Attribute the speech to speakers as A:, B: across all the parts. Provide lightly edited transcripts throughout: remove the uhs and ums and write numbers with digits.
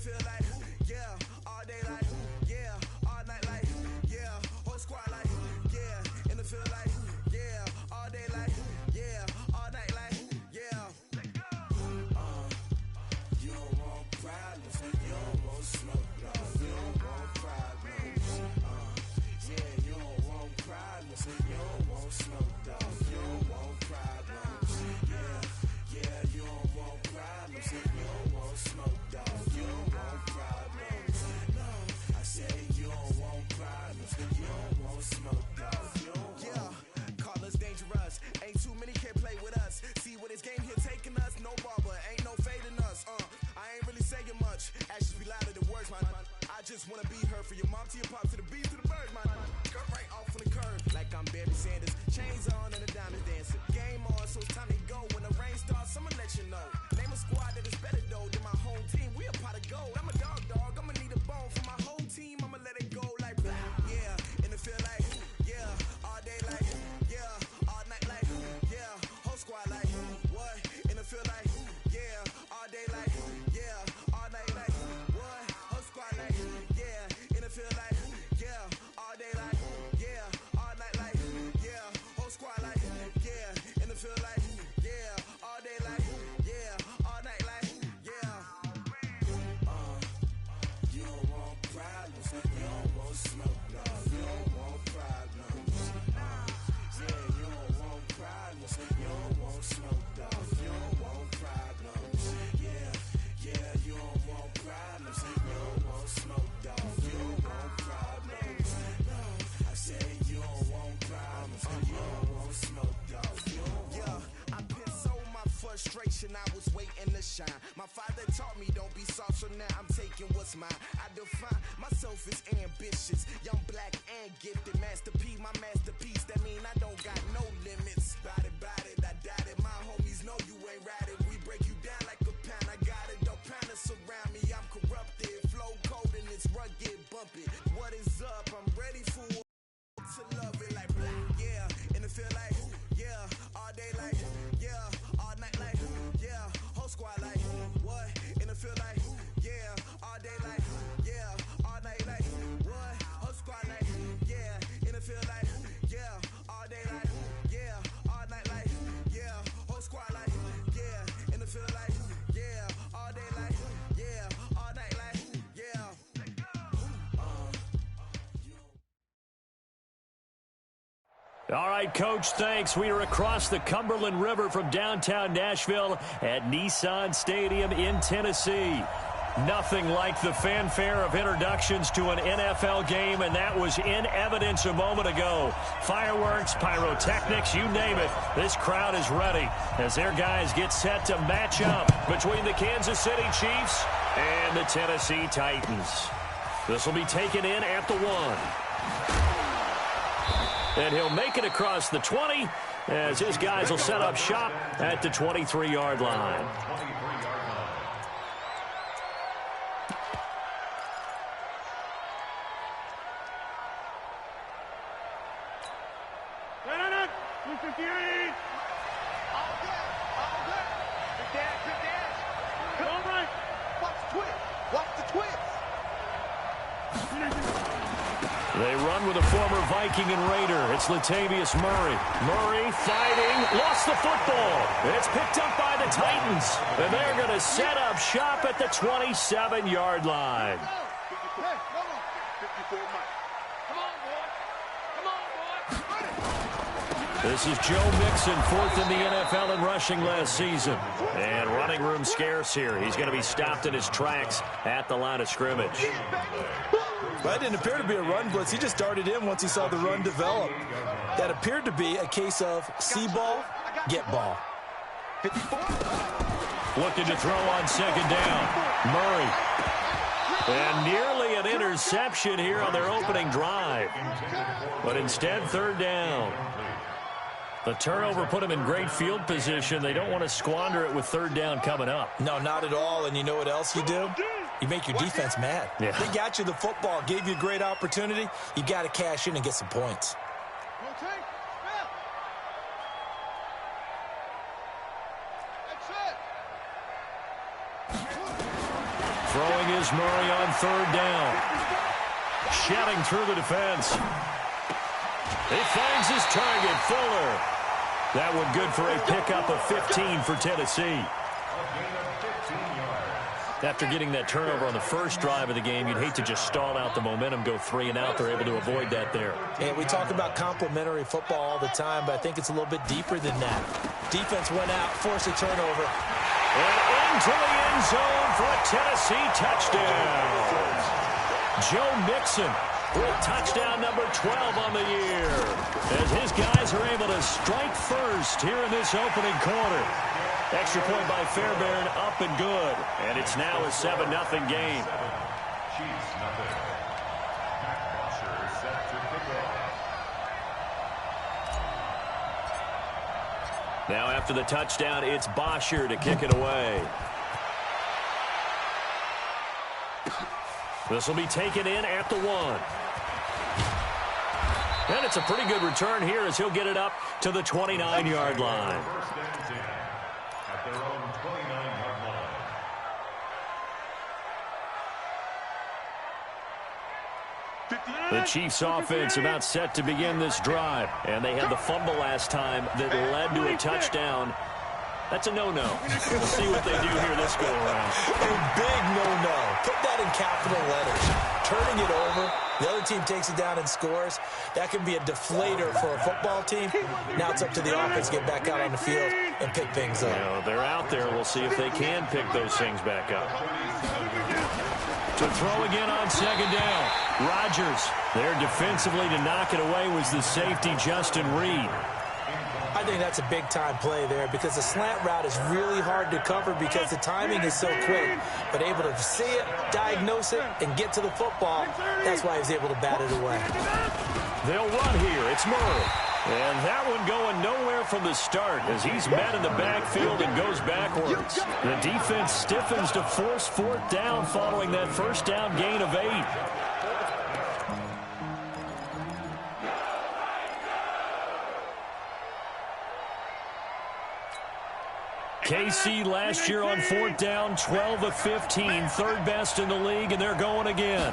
A: feel like, yeah, all day like, yeah, all night like, yeah, whole squad like, yeah, in the feel like, yeah, all day like, yeah, all night like, yeah. You don't want problems, you don't want smoke, no, you don't want problems. Yeah, you don't want problems, you don't want smoke, dog, you don't want problems. Yeah, you don't want problems, you don't want smoke, dog, you don't want problems. No, I say you don't want problems, you don't want smoke, dog, you don't want. Yeah, call us dangerous, ain't too many can play with us. See what this game here taking us, no barber, ain't no fading us. I ain't really saying much, actions be louder than words, man. I just wanna be her, for your mom to your pop, to the beat, to the bird, man. Cut right off on the curb, like I'm Barry Sanders. Chains on and a diamond dancer. Game on, so it's time to go. When the rain starts, I'ma let you know. Name a squad that is better though than my home team. We a pot of gold. I'm a dog, I'ma need a bone for my whole team. I'ma let it go like blah. Yeah, and it feel like, yeah, all day like, yeah, all night like, yeah, whole squad like, what? And it feel like, yeah, all day like, yeah, all night like, what? Whole squad like, yeah, and it feel like, yeah, all day like, yeah, all night like, yeah, whole squad like, yeah, and it feel like, yeah, all day like, yeah, all night like, yeah. You don't want problems, you don't want smoke, no, you don't want problems. Yeah, you don't want problems, you don't want smoke, dog, you don't want problems. Yeah, you don't want problems, you don't want smoke, dog, you don't want problems. No, I say you don't want problems, you don't want smoke, dog, you don't want. Yeah, I pissed so my frustration, I was waiting to shine. My father taught me don't be soft, so now I'm taking what's mine. I define myself as ambitious, young, black, and gifted. Master P, my masterpiece, that mean I don't got no limits. Bout it, I doubt it. My homies know you ain't ratted. We break you down like a pound. I got it, don't pound us around me. I'm corrupted, flow cold and it's rugged, bumpy. What is up? I'm ready for to love it like blah. Yeah, and it feel like, yeah, all day like, yeah, all night like, yeah, whole squad like, what? And it feel like, yeah, all day like, yeah, all night like, what? Whole squad like, yeah, and it feel like, yeah, all day like, yeah, all night like, yeah, whole squad like, yeah, and it feel like, yeah, all day like, yeah, all night like, yeah.
B: All right, Coach, thanks. We are across the Cumberland River from downtown Nashville at Nissan Stadium in Tennessee. Nothing like the fanfare of introductions to an NFL game, and that was in evidence a moment ago. Fireworks, pyrotechnics, you name it. This crowd is ready as their guys get set to match up between the Kansas City Chiefs and the Tennessee Titans. This will be taken in at the 1. And he'll make it across the 20 as his guys will set up shop at the 23-yard line. They run with a former Viking and Raider. It's Latavius Murray. Murray fighting, lost the football. It's picked up by the Titans. And they're going to set up shop at the 27-yard line. This is Joe Mixon, 4th in the NFL in rushing last season. And running room scarce here. He's going to be stopped in his tracks at the line of scrimmage.
C: Well, it didn't appear to be a run blitz. He just darted in once he saw the run develop. That appeared to be a case of see ball, get ball.
B: Looking to throw on second down. Murray. And nearly an interception here on their opening drive. But instead, third down. The turnover put him in great field position. They don't want to squander it with third down coming up.
C: No, not at all. And you know what else you do? You make your defense mad.
B: Yeah.
C: They got you the football, gave you a great opportunity. You got to cash in and get some points.
B: Throwing is Murray on third down. Shedding through the defense. He finds his target, Fuller. That one good for a pickup of 15 for Tennessee. After getting that turnover on the first drive of the game, you'd hate to just stall out the momentum, go 3 and out. They're able to avoid that there.
C: And we talk about complementary football all the time, but I think it's a little bit deeper than that. Defense went out, forced a turnover.
B: And into the end zone for a Tennessee touchdown. Joe Mixon with touchdown number 12 on the year, as his guys are able to strike first here in this opening quarter. Extra point by Fairbairn, up and good. And it's now a 7-0 game. Now after the touchdown, it's Bosher to kick it away. This will be taken in at the 1. And it's a pretty good return here as he'll get it up to the 29-yard line. The Chiefs offense about set to begin this drive. And they had the fumble last time that led to a touchdown. That's a no-no. We'll see what they do here this go-around.
C: A big no-no. Put that in capital letters. Turning it over, the other team takes it down and scores. That can be a deflator for a football team. Now it's up to the offense to get back out on the field and pick things up.
B: Well, they're out there. We'll see if they can pick those things back up. To throw again on second down. Rodgers there defensively to knock it away was the safety Justin Reed.
C: I think that's a big-time play there because the slant route is really hard to cover because the timing is so quick. But able to see it, diagnose it, and get to the football, that's why he's able to bat it away.
B: They'll run here. It's Murray. And that one going nowhere from the start as he's met in the backfield and goes backwards. The defense stiffens to force 4th down following that first down gain of 8. KC last year on 4th down, 12 of 15, third best in the league, and they're going again.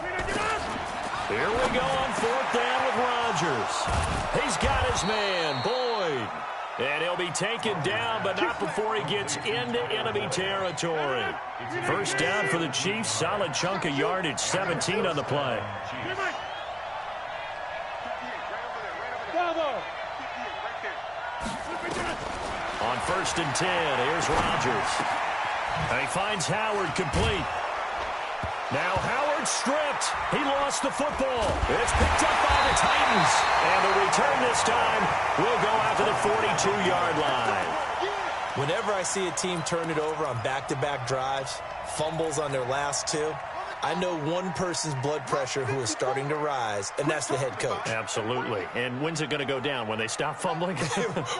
B: Here we go on 4th down with Rodgers. He's got his man, Boyd. And he'll be taken down, but not before he gets into enemy territory. First down for the Chiefs, solid chunk of yardage, 17 on the play. On 1st and 10, here's Rodgers. And he finds Howard complete. Now Howard stripped. He lost the football. It's picked up by the Titans. And the return this time will go out to the 42-yard line.
C: Whenever I see a team turn it over on back-to-back drives, fumbles on their last 2, I know one person's blood pressure who is starting to rise, and that's the head coach.
B: Absolutely. And when's it going to go down? When they stop fumbling?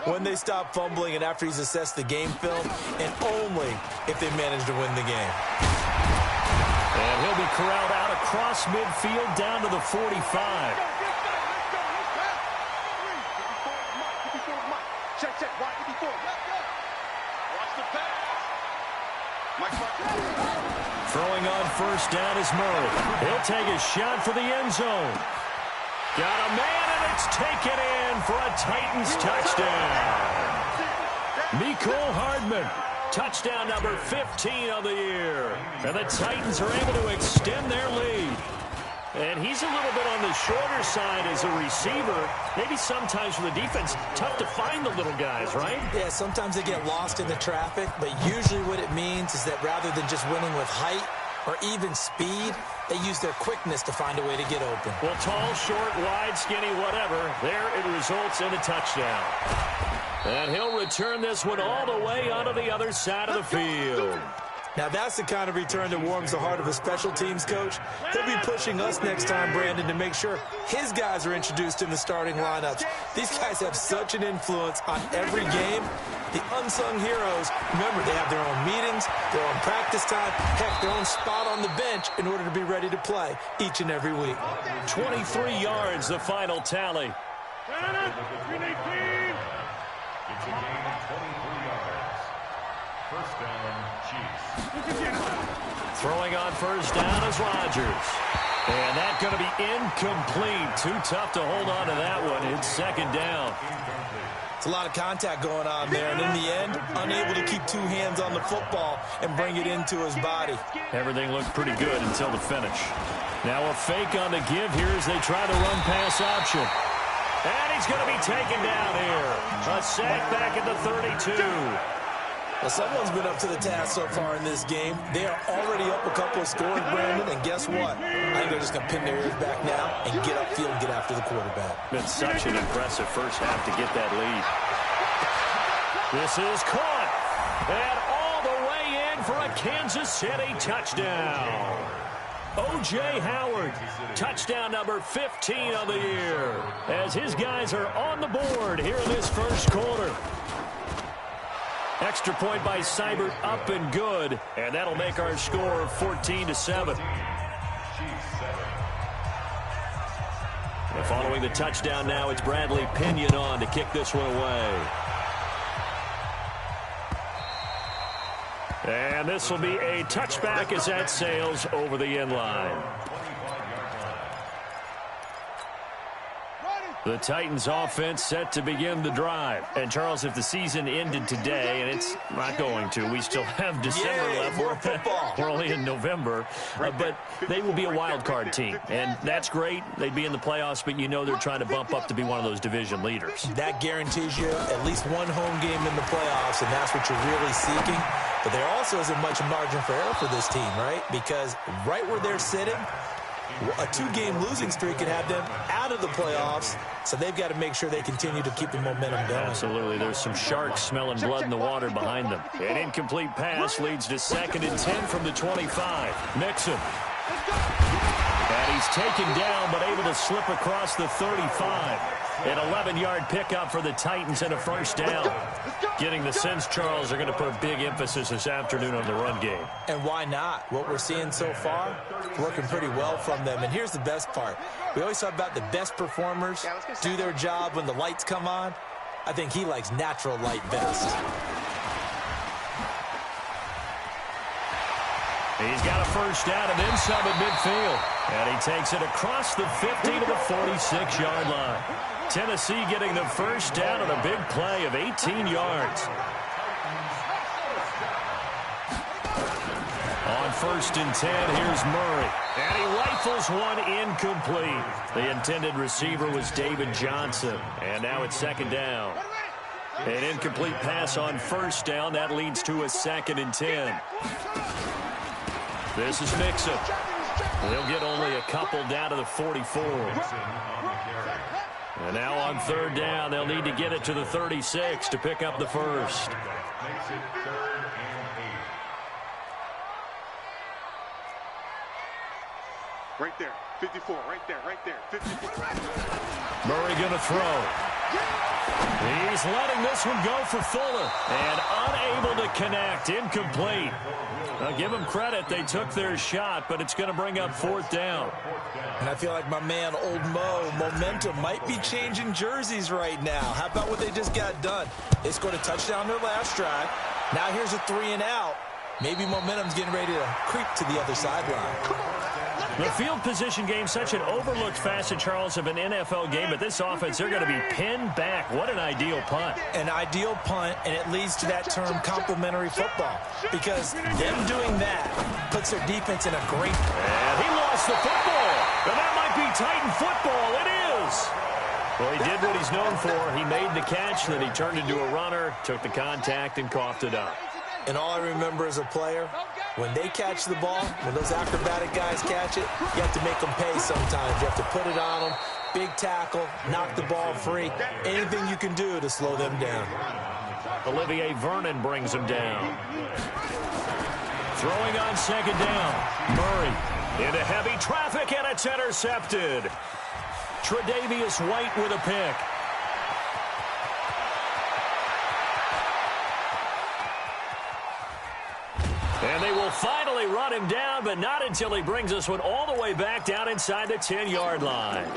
C: When they stop fumbling and after he's assessed the game film, and only if they manage to win the game.
B: And he'll be corralled out across midfield down to the 45. Throwing on 1st down is Murray. He'll take a shot for the end zone. Got a man, and it's taken in for a Titans touchdown. Mecole Hardman, touchdown number 15 of the year. And the Titans are able to extend their lead. And he's a little bit on the shorter side as a receiver. Maybe sometimes for the defense, tough to find the little guys, right?
C: Yeah, sometimes they get lost in the traffic, but usually what it means is that rather than just winning with height or even speed, they use their quickness to find a way to get open.
B: Well, tall, short, wide, skinny, whatever, there it results in a touchdown. And he'll return this one all the way onto the other side of the field.
C: Now, that's the kind of return that warms the heart of a special teams coach. He'll be pushing us next time, Brandon, to make sure his guys are introduced in the starting lineups. These guys have such an influence on every game. The unsung heroes, remember, they have their own meetings, their own practice time, heck, their own spot on the bench in order to be ready to play each and every week.
B: 23 yards, the final tally.
D: It's a gain of 23 yards. First down, Chiefs.
B: Throwing on first down is Rodgers. And that's going to be incomplete. Too tough to hold on to that one. It's second down.
C: It's a lot of contact going on there, and in the end, unable to keep two hands on the football and bring it into his body.
B: Everything looked pretty good until the finish. Now a fake on the give here as they try to run pass option. And he's going to be taken down here. A sack back at the 32.
C: Well, someone's been up to the task so far in this game. They are already up a couple of scores, Brandon, and guess what? I think they're just going to pin their ears back now and get upfield and get after the quarterback.
B: Been such an impressive first half to get that lead. This is caught. And all the way in for a Kansas City touchdown. O.J. Howard, touchdown number 15 on the year, as his guys are on the board here in this first quarter. Extra point by Seibert, up and good, and that'll make our score 14-7. And following the touchdown now, it's Bradley Pinion on to kick this one away. And this will be a touchback as that sails over the end line. The Titans offense set to begin the drive. And, Charles, if the season ended today, and it's not going to, we still have December left.
C: More football.
B: We're only in November. But they will be a wild card team. And that's great. They'd be in the playoffs, but you know they're trying to bump up to be one of those division leaders.
C: That guarantees you at least one home game in the playoffs, and that's what you're really seeking. But there also isn't much margin for error for this team, right? Because right where they're sitting, a two-game losing streak could have them out of the playoffs, so they've got to make sure they continue to keep the momentum going.
B: Absolutely. There's some sharks smelling blood in the water behind them. An incomplete pass leads to 2nd and 10 from the 25. Mixon. And he's taken down, but able to slip across the 35. An 11-yard pickup for the Titans and a first down. Getting the sense, Charles, are going to put a big emphasis this afternoon on the run game.
C: And why not? What we're seeing so far, working pretty well from them. And here's the best part. We always talk about the best performers do their job when the lights come on. I think he likes natural light best.
B: He's got a first down and then some at midfield. And he takes it across the 50 to the 46-yard line. Tennessee getting the first down on a big play of 18 yards. On 1st and 10, here's Murray. And he rifles one incomplete. The intended receiver was David Johnson. And now it's 2nd down. An incomplete pass on 1st down. That leads to a 2nd and 10. This is Mixon. They'll get only a couple down to the 44. And now on 3rd down, they'll need to get it to the 36 to pick up the first.
D: Right there, 54, right there, 54.
B: Murray going to throw. He's letting this one go for Fuller. And unable to connect, incomplete. Now, give them credit. They took their shot, but it's going to bring up 4th down.
C: And I feel like my man, Old Mo, momentum might be changing jerseys right now. How about what they just got done? They scored a touchdown their last drive. Now here's a 3 and out. Maybe momentum's getting ready to creep to the other sideline.
B: The field position game, such an overlooked facet, Charles, of an NFL game, but this offense, they're going to be pinned back. What an ideal punt.
C: An ideal punt, and it leads to that term complementary football, because them doing that puts their defense in a great...
B: And he lost the football. And that might be Titan football. It is. Well, he did what he's known for. He made the catch, then he turned into a runner, took the contact, and coughed it up.
C: And all I remember as a player, when they catch the ball, when those acrobatic guys catch it, you have to make them pay sometimes. You have to put it on them, big tackle, knock the ball free. Anything you can do to slow them down.
B: Olivier Vernon brings him down. Throwing on 2nd down. Murray into heavy traffic, and it's intercepted. Tre'Davious White with a pick. And they will finally run him down, but not until he brings this one all the way back down inside the 10-yard line.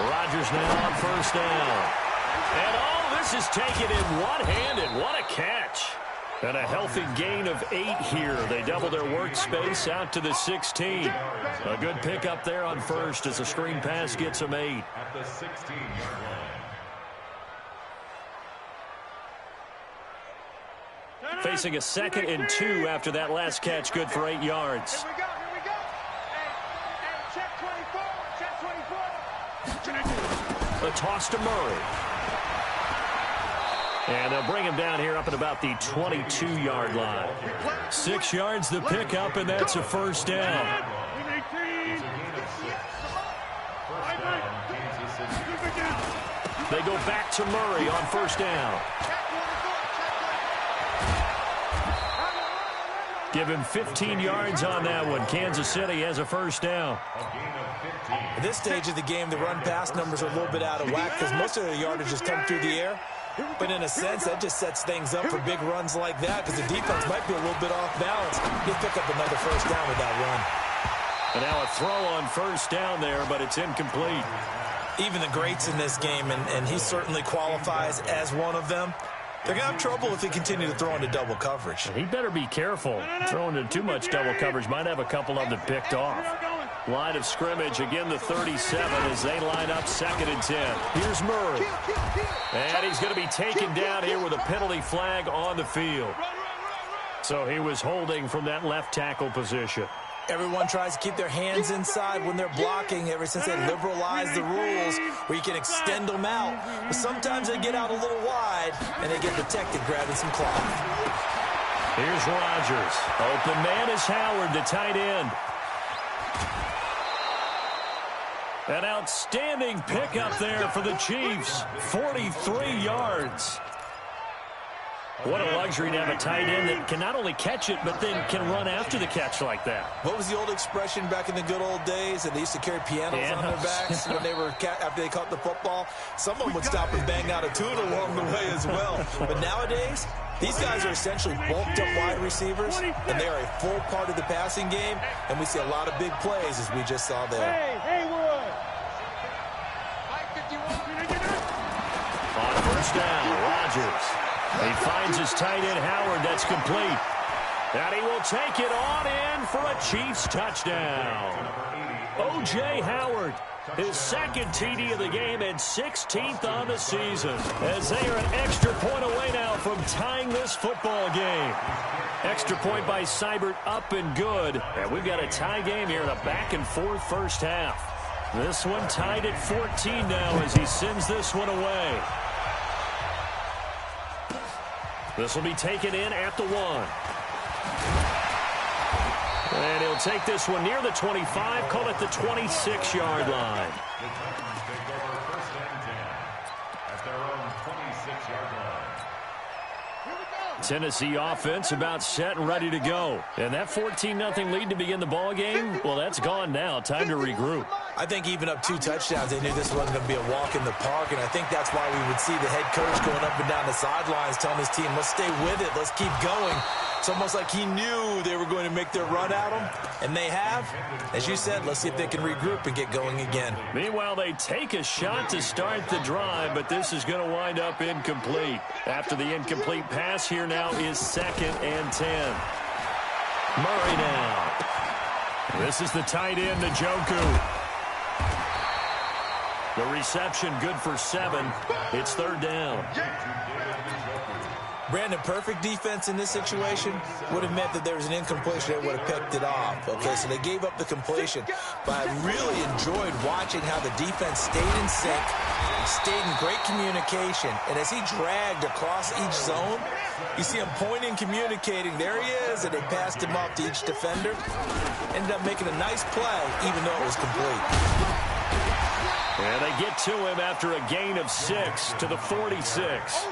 B: Rodgers now on first down. And this is taken in one-handed. What a catch. And a healthy gain of 8 here. They double their workspace out to the 16. A good pickup there on first as the screen pass gets them 8.
E: At the 16-yard line.
B: Facing a 2nd and 2 after that last catch, good for 8 yards.
D: Here we go. Hey, check 24. Check 24.
B: A toss to Murray. And they'll bring him down here up at about the 22-yard line. 6 yards the pickup, and that's a first down. They go back to Murray on first down. Give him 15 yards on that one. Kansas City has a first down.
C: At this stage of the game, the run-pass numbers are a little bit out of whack because most of the yardage has come through the air. But in a sense, that just sets things up for big runs like that because the defense might be a little bit off balance. He'll pick up another first down with that run.
B: And now a throw on first down there, but it's incomplete.
C: Even the greats in this game, and he certainly qualifies as one of them, they're going to have trouble if they continue to throw into double coverage.
B: He better be careful. Throwing into too much double coverage might have a couple of them picked off. Line of scrimmage, again the 37 as they line up 2nd and 10. Here's Murray. And he's going to be taken down here with a penalty flag on the field. So he was holding from that left tackle position.
C: Everyone tries to keep their hands inside when they're blocking ever since they liberalized the rules where you can extend them out. But sometimes they get out a little wide and they get detected grabbing some cloth.
B: Here's Rodgers. Open man is Howard, the tight end. An outstanding pickup there for the Chiefs. 43 yards. What a luxury to have a tight end that can not only catch it, but then can run after the catch like that.
C: What was the old expression back in the good old days? That they used to carry pianos on their backs when they were after they caught the football. Someone would stop and bang out a tune along the way as well. But nowadays, these guys are essentially bulked up wide receivers, and they are a full part of the passing game, and we see a lot of big plays as we just saw there.
B: On first down, Rodgers. He finds his tight end, Howard. That's complete. And he will take it on in for a Chiefs touchdown. O.J. Howard, his 2nd TD of the game and 16th on the season. As they are an extra point away now from tying this football game. Extra point by Seibert, up and good. And we've got a tie game here in a back-and-forth first half. This one tied at 14 now as he sends this one away. This will be taken in at the 1. And he'll take this one near the 25, call it the 26-yard line. Tennessee offense about set and ready to go. And that 14-0 lead to begin the ball game, well, that's gone now. Time to regroup.
C: I think even up 2 touchdowns, they knew this wasn't going to be a walk in the park, and I think that's why we would see the head coach going up and down the sidelines telling his team, let's stay with it, let's keep going. It's almost like he knew they were going to make their run at him, and they have. As you said, let's see if they can regroup and get going again.
B: Meanwhile, they take a shot to start the drive, but this is going to wind up incomplete. After the incomplete pass, here now is 2nd and 10. Murray now. This is the tight end, Njoku. The reception good for 7. It's 3rd down.
C: Brandon, perfect defense in this situation would have meant that there was an incompletion that would have picked it off. Okay, so they gave up the completion. But I really enjoyed watching how the defense stayed in sync, stayed in great communication. And as he dragged across each zone, you see him pointing, communicating. There he is, and they passed him off to each defender. Ended up making a nice play, even though it was complete.
B: And they get to him after a gain of 6 to the 46.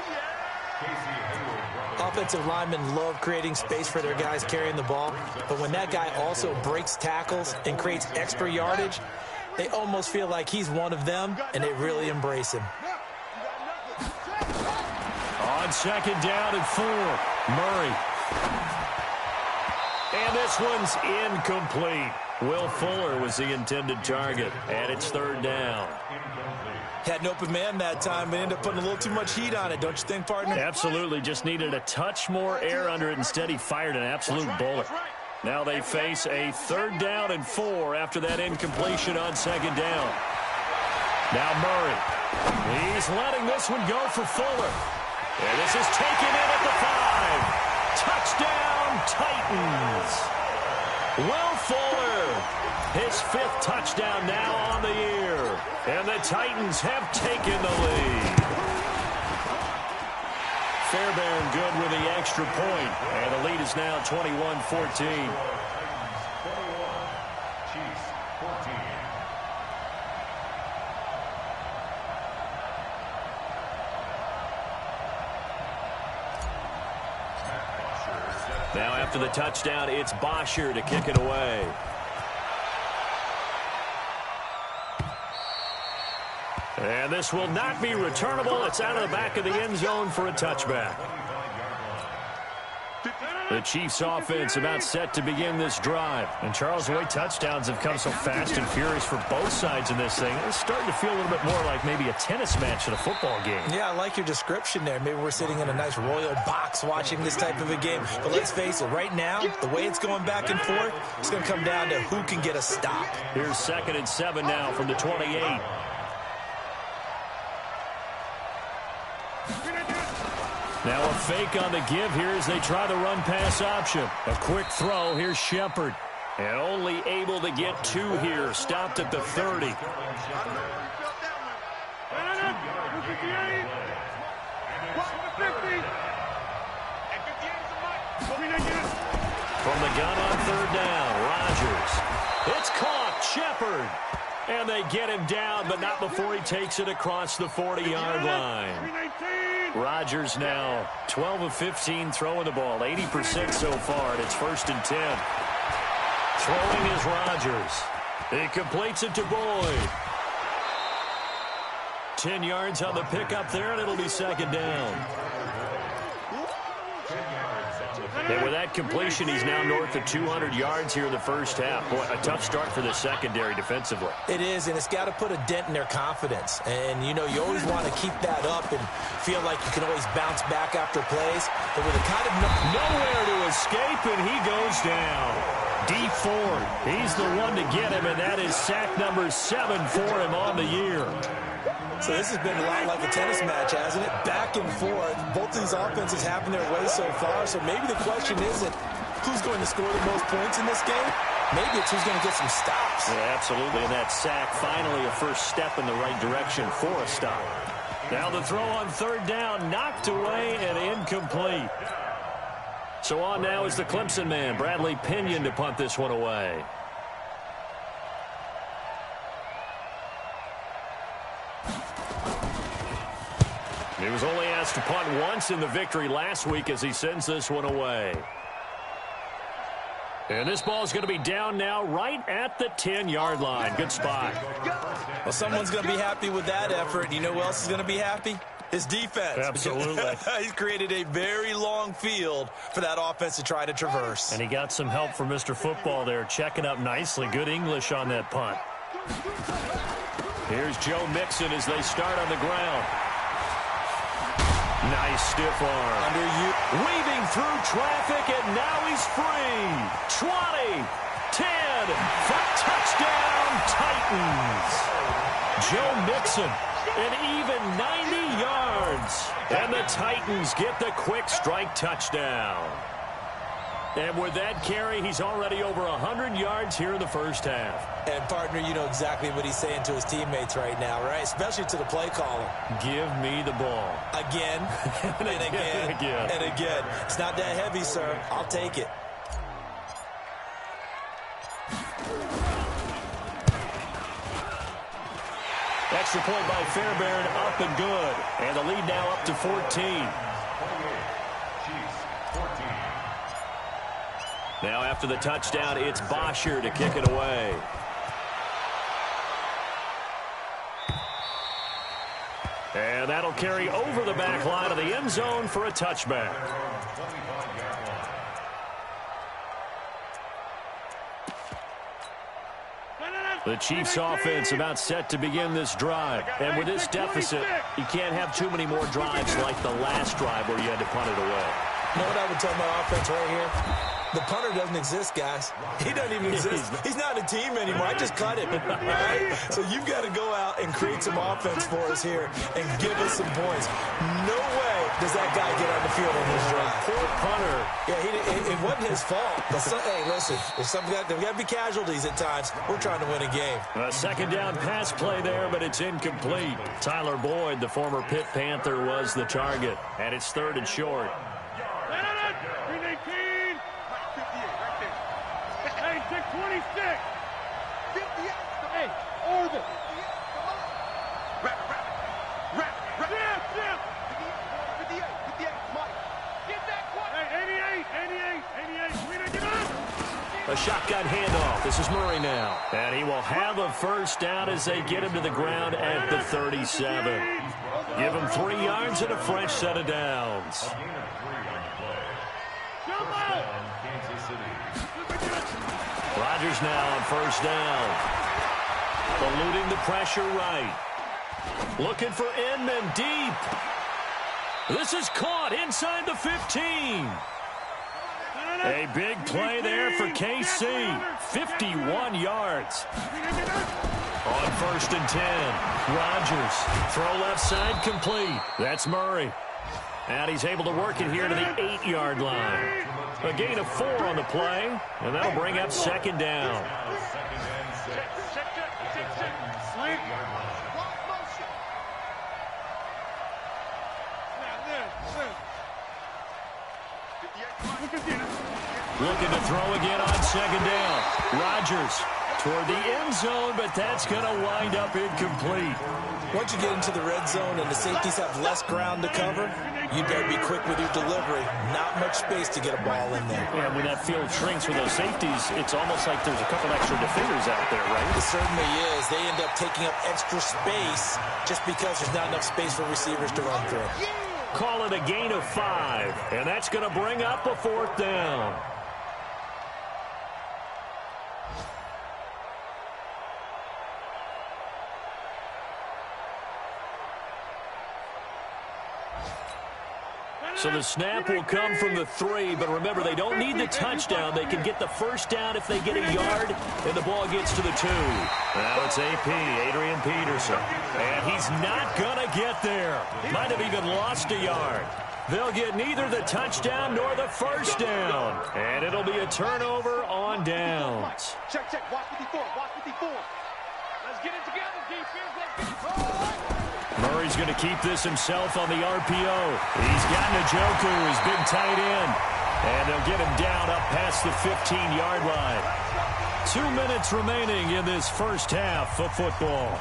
C: Offensive linemen love creating space for their guys carrying the ball, but when that guy also breaks tackles and creates extra yardage, they almost feel like he's one of them, and they really embrace him.
B: On 2nd down and 4, Murray. And this one's incomplete. Will Fuller was the intended target, and it's third down.
C: Had an open man that time, but ended up putting a little too much heat on it, don't you think, partner?
B: Absolutely. Just needed a touch more air under it. Instead, he fired an absolute bullet. Now they face a 3rd down and 4 after that incompletion on 2nd down. Now Murray. He's letting this one go for Fuller. And this is taken in at the 5. Touchdown, Titans. Will Fuller, his 5th touchdown now on the year. And the Titans have taken the lead. Fairbairn good with the extra point. And the lead is now 21-14. Now after the touchdown, it's Bosher to kick it away. And this will not be returnable. It's out of the back of the end zone for a touchback. The Chiefs offense about set to begin this drive. And Charles, the way touchdowns have come so fast and furious for both sides in this thing, it's starting to feel a little bit more like maybe a tennis match at a football game. Yeah, I like your description there. Maybe we're sitting in a nice royal box watching this type of a game. But let's face it, right now, the way it's going back and forth, it's going to come down to who can get a stop. Here's 2nd and 7 now from the 28. Now a fake on the give here as they try the run-pass option. A quick throw. Here's Shepard. And only able to get 2 here. Stopped at the 30. From the gun on 3rd down, Rodgers. It's caught. Shepard. And they get him down, but not before he takes it across the 40-yard line. Rodgers now 12 of 15 throwing the ball, 80% so far, and it's 1st and 10. Throwing is Rodgers. He completes it to Boyd. 10 yards on the pickup there, and it'll be 2nd down. And with that completion, he's now north of 200 yards here in the first half. Boy, a tough start for the secondary defensively. It is, and it's got to put a dent in their confidence. And, you know, you always want to keep that up and feel like you can always bounce back after plays. But with a kind of nowhere to escape, and he goes down. Dee Ford, he's the one to get him, and that is sack number 7 for him on the year. So this has been a lot like a tennis match, hasn't it? Back and forth. Both of these offenses having their way so far. So maybe the question isn't who's going to score the most points in this game. Maybe it's who's going to get some stops. Yeah, absolutely. And that sack, finally a first step in the right direction for a stop. Now the throw on 3rd down, knocked away and incomplete. So on now is the Clemson man, Bradley Pinion, to punt this one away. He was only asked to punt once in the victory last week as he sends this one away. And this ball is going to be down now right at the 10-yard line. Good spot. Well, someone's going to be happy with that effort. You know who else is going to be happy? His defense. Absolutely. He's created a very long field for that offense to try to traverse. And he got some help from Mr. Football there, checking up nicely. Good English on that punt. Here's Joe Mixon as they start on the ground. Nice stiff arm. Weaving through traffic, and now he's free. 20, 10, for touchdown, Titans. Joe Mixon, an even 90 yards. And the Titans get the quick strike touchdown. And with that carry, he's already over 100 yards here in the first half. And, partner, you know exactly what he's saying to his teammates right now, right? Especially to the play caller. Give me the ball. Again, and again, and again, and again. It's not that heavy, sir. I'll take it. Extra point by Fairbairn, up and good. And the lead now up to 14. Now after the touchdown, it's Bosher to kick it away. And that'll carry over the back line of the end zone for a touchback. The Chiefs offense about set to begin this drive. And with this deficit, you can't have too many more drives like the last drive where you had to punt it away.
C: You know what I would tell my offense right here? The punter doesn't exist, guys. He doesn't even exist. He's not a team anymore. I just cut him. All right? So you've got to go out and create some offense for us here and give us some points. No way does that guy get on the field on this drive.
B: Poor punter.
C: Yeah, it wasn't his fault. But hey, listen, there's got to be casualties at times. We're trying to win a game.
B: A second down pass play there, but it's incomplete. Tyler Boyd, the former Pitt Panther, was the target. And it's 3rd and short.
E: Hey, 626. 58. Hey, order. Rap. 58, Mike. Get that one. Hey, 88.
B: A shotgun handoff. This is Murray now. And he will have a first down as they get him to the ground at the 37. Give him 3 yards and a fresh set of downs. Rodgers now on first down. Eluding the pressure right. Looking for Inman deep. This is caught inside the 15. A big play there for KC. 51 yards. On 1st and 10. Rodgers. Throw left side complete. That's Murray. And he's able to work it here to the 8-yard line. A gain of 4 on the play, and that'll bring up 2nd down. Looking to throw again on 2nd down. Rodgers toward the end zone, but that's going to wind up incomplete.
C: Once you get into the red zone and the safeties have less ground to cover, you better be quick with your delivery. Not much space to get a ball in there.
B: Yeah, when that field shrinks with those safeties, it's almost like there's a couple extra defenders out there, right?
C: It certainly is. They end up taking up extra space just because there's not enough space for receivers to run through.
B: Call it a gain of 5, and that's going to bring up a 4th down. So the snap will come from the 3, but remember, they don't need the touchdown. They can get the first down if they get a yard, and the ball gets to the 2. Now it's AP, Adrian Peterson. And he's not going to get there. Might have even lost a yard. They'll get neither the touchdown nor the first down. And it'll be a turnover on downs.
E: Check. Watch 54. Let's get it together, defense. Let's get it.
B: Murray's going to keep this himself on the RPO. He's got Njoku, his big tight end. And they'll get him down up past the 15-yard line. 2 minutes remaining in this first half of football.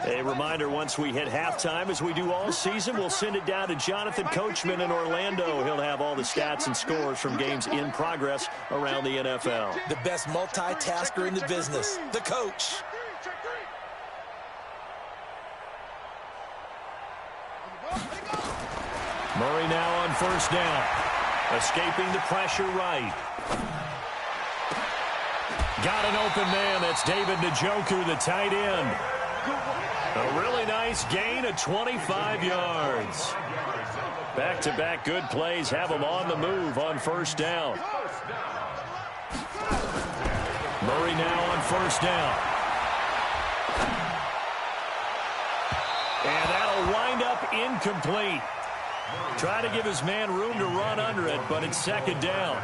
B: A reminder, once we hit halftime, as we do all season, we'll send it down to Jonathan Coachman in Orlando. He'll have all the stats and scores from games in progress around the NFL.
C: The best multitasker in the business, the coach.
B: Murray now on first down. Escaping the pressure right. Got an open man. That's David Njoku, the tight end. A really nice gain of 25 yards. Back-to-back good plays have them on the move on first down. Murray now on first down. And that'll wind up incomplete. Try to give his man room to run under it, but it's 2nd down.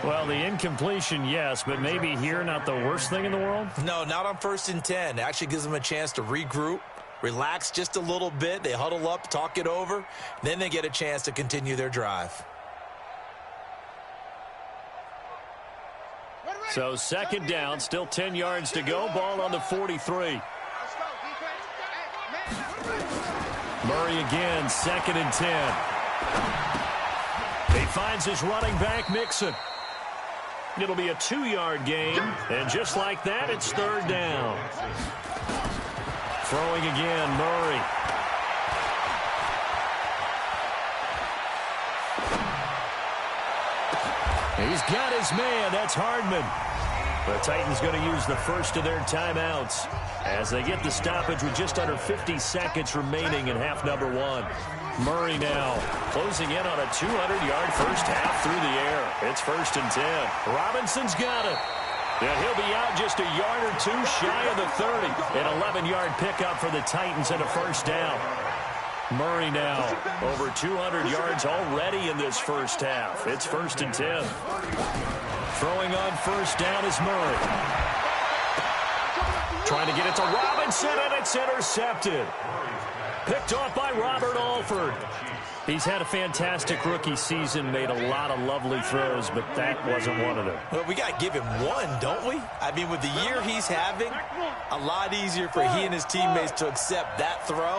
B: Well, the incompletion, yes, but maybe here not the worst thing in the world?
C: No, not on 1st and 10. It actually gives them a chance to regroup, relax just a little bit. They huddle up, talk it over. Then they get a chance to continue their drive.
B: So 2nd down, still 10 yards to go. Ball on the 43. Murray again, 2nd and 10. He finds his running back, Mixon. It'll be a 2-yard gain, and just like that, it's third down. Throwing again, Murray. He's got his man. That's Hardman. The Titans going to use the first of their timeouts as they get the stoppage with just under 50 seconds remaining in half number 1. Murray now closing in on a 200-yard first half through the air. It's 1st and 10. Robinson's got it. And he'll be out just a yard or two shy of the 30. An 11-yard pickup for the Titans and a first down. Murray now over 200 yards already in this first half. It's 1st and 10. Throwing on first down is Murray. Trying to get it to Robinson, and it's intercepted. Picked off by Robert Alford. He's had a fantastic rookie season, made a lot of lovely throws, but that wasn't one of them.
C: Well, we got to give him one, don't we? I mean, with the year he's having, a lot easier for he and his teammates to accept that throw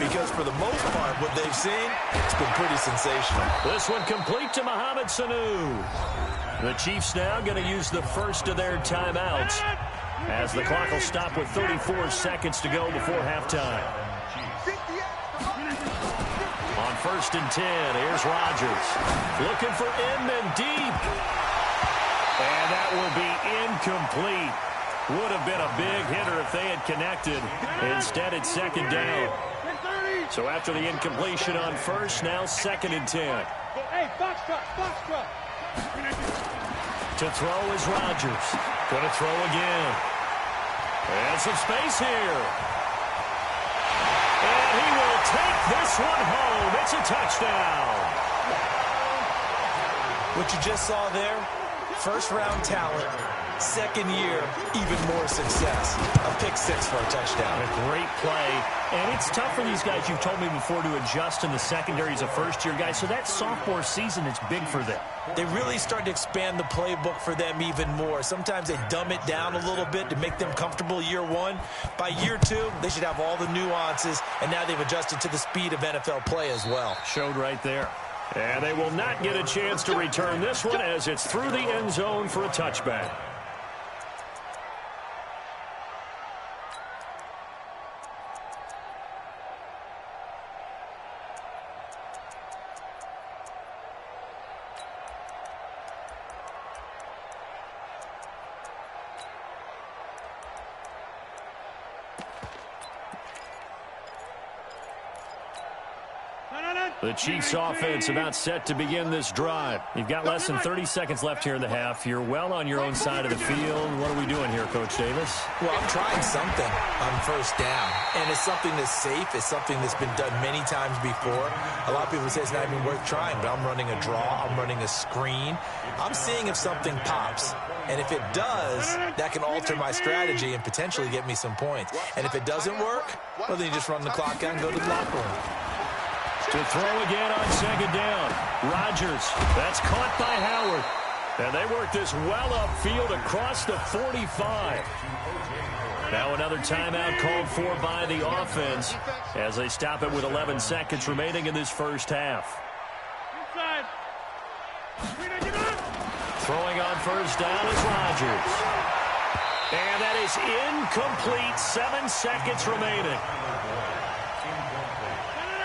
C: because for the most part, what they've seen, it's been pretty sensational.
B: This one complete to Mohamed Sanu. The Chiefs now going to use the first of their timeouts as the clock will stop with 34 seconds to go before halftime. On 1st and 10, here's Rodgers. Looking for Inman deep. And that will be incomplete. Would have been a big hitter if they had connected. Instead, it's 2nd down. So after the incompletion on first, now 2nd and 10.
E: Hey, box truck.
B: To throw is Rodgers. Going to throw again. And some space here. And he will take this one home. It's a touchdown.
C: What you just saw there, first-round talent, second year, even more success. A pick 6 for a touchdown.
B: A great play. And it's tough for these guys, you've told me before, to adjust in the secondary as a first-year guy. So that sophomore season is big for them.
C: They really start to expand the playbook for them even more. Sometimes they dumb it down a little bit to make them comfortable year 1. By year 2, they should have all the nuances, and now they've adjusted to the speed of NFL play as well.
B: Showed right there. And they will not get a chance to return this one as it's through the end zone for a touchback. The Chiefs offense about set to begin this drive. You've got less than 30 seconds left here in the half. You're well on your own side of the field. What are we doing here, Coach Davis?
C: Well, I'm trying something on first down, and it's something that's safe. It's something that's been done many times before. A lot of people say it's not even worth trying, but I'm running a draw. I'm running a screen. I'm seeing if something pops, and if it does, that can alter my strategy and potentially get me some points. And if it doesn't work, well, then you just run the clock out and go to the locker room.
B: To throw again on 2nd down. Rodgers. That's caught by Howard. And they work this well upfield across the 45. Now another timeout called for by the offense as they stop it with 11 seconds remaining in this first half. Throwing on first down is Rodgers. And that is incomplete. 7 seconds remaining.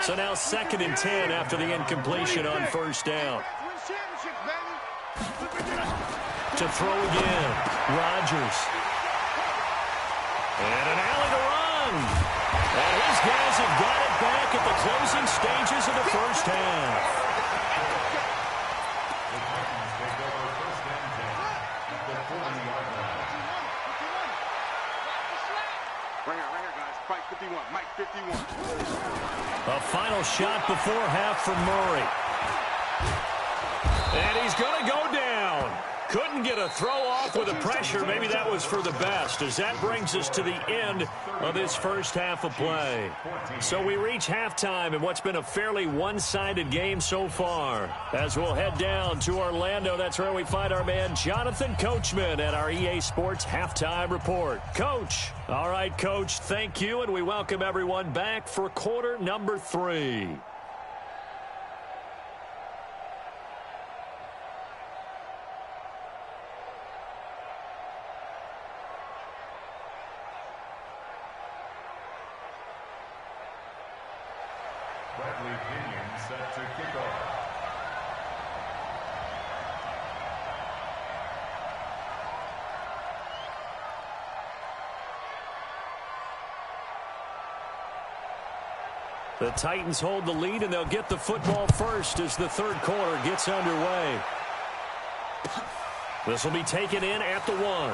B: So now 2nd and 10 after the incompletion on first down. To throw again, Rodgers. And an alley to run. And his guys have got it back at the closing stages of the first half.
D: Mike 51, Mike 51.
B: A final shot before half from Murray. And he's going to go down. Couldn't get a throw off with the pressure. Maybe that was for the best, as that brings us to the end of this first half of play. So we reach halftime in what's been a fairly one-sided game so far. As we'll head down to Orlando, that's where we find our man Jonathan Coachman at our EA Sports Halftime Report. Coach. All right, Coach, thank you, and we welcome everyone back for quarter number 3.
F: Set to kick off.
B: The Titans hold the lead, and they'll get the football first as the third quarter gets underway. This will be taken in at the 1.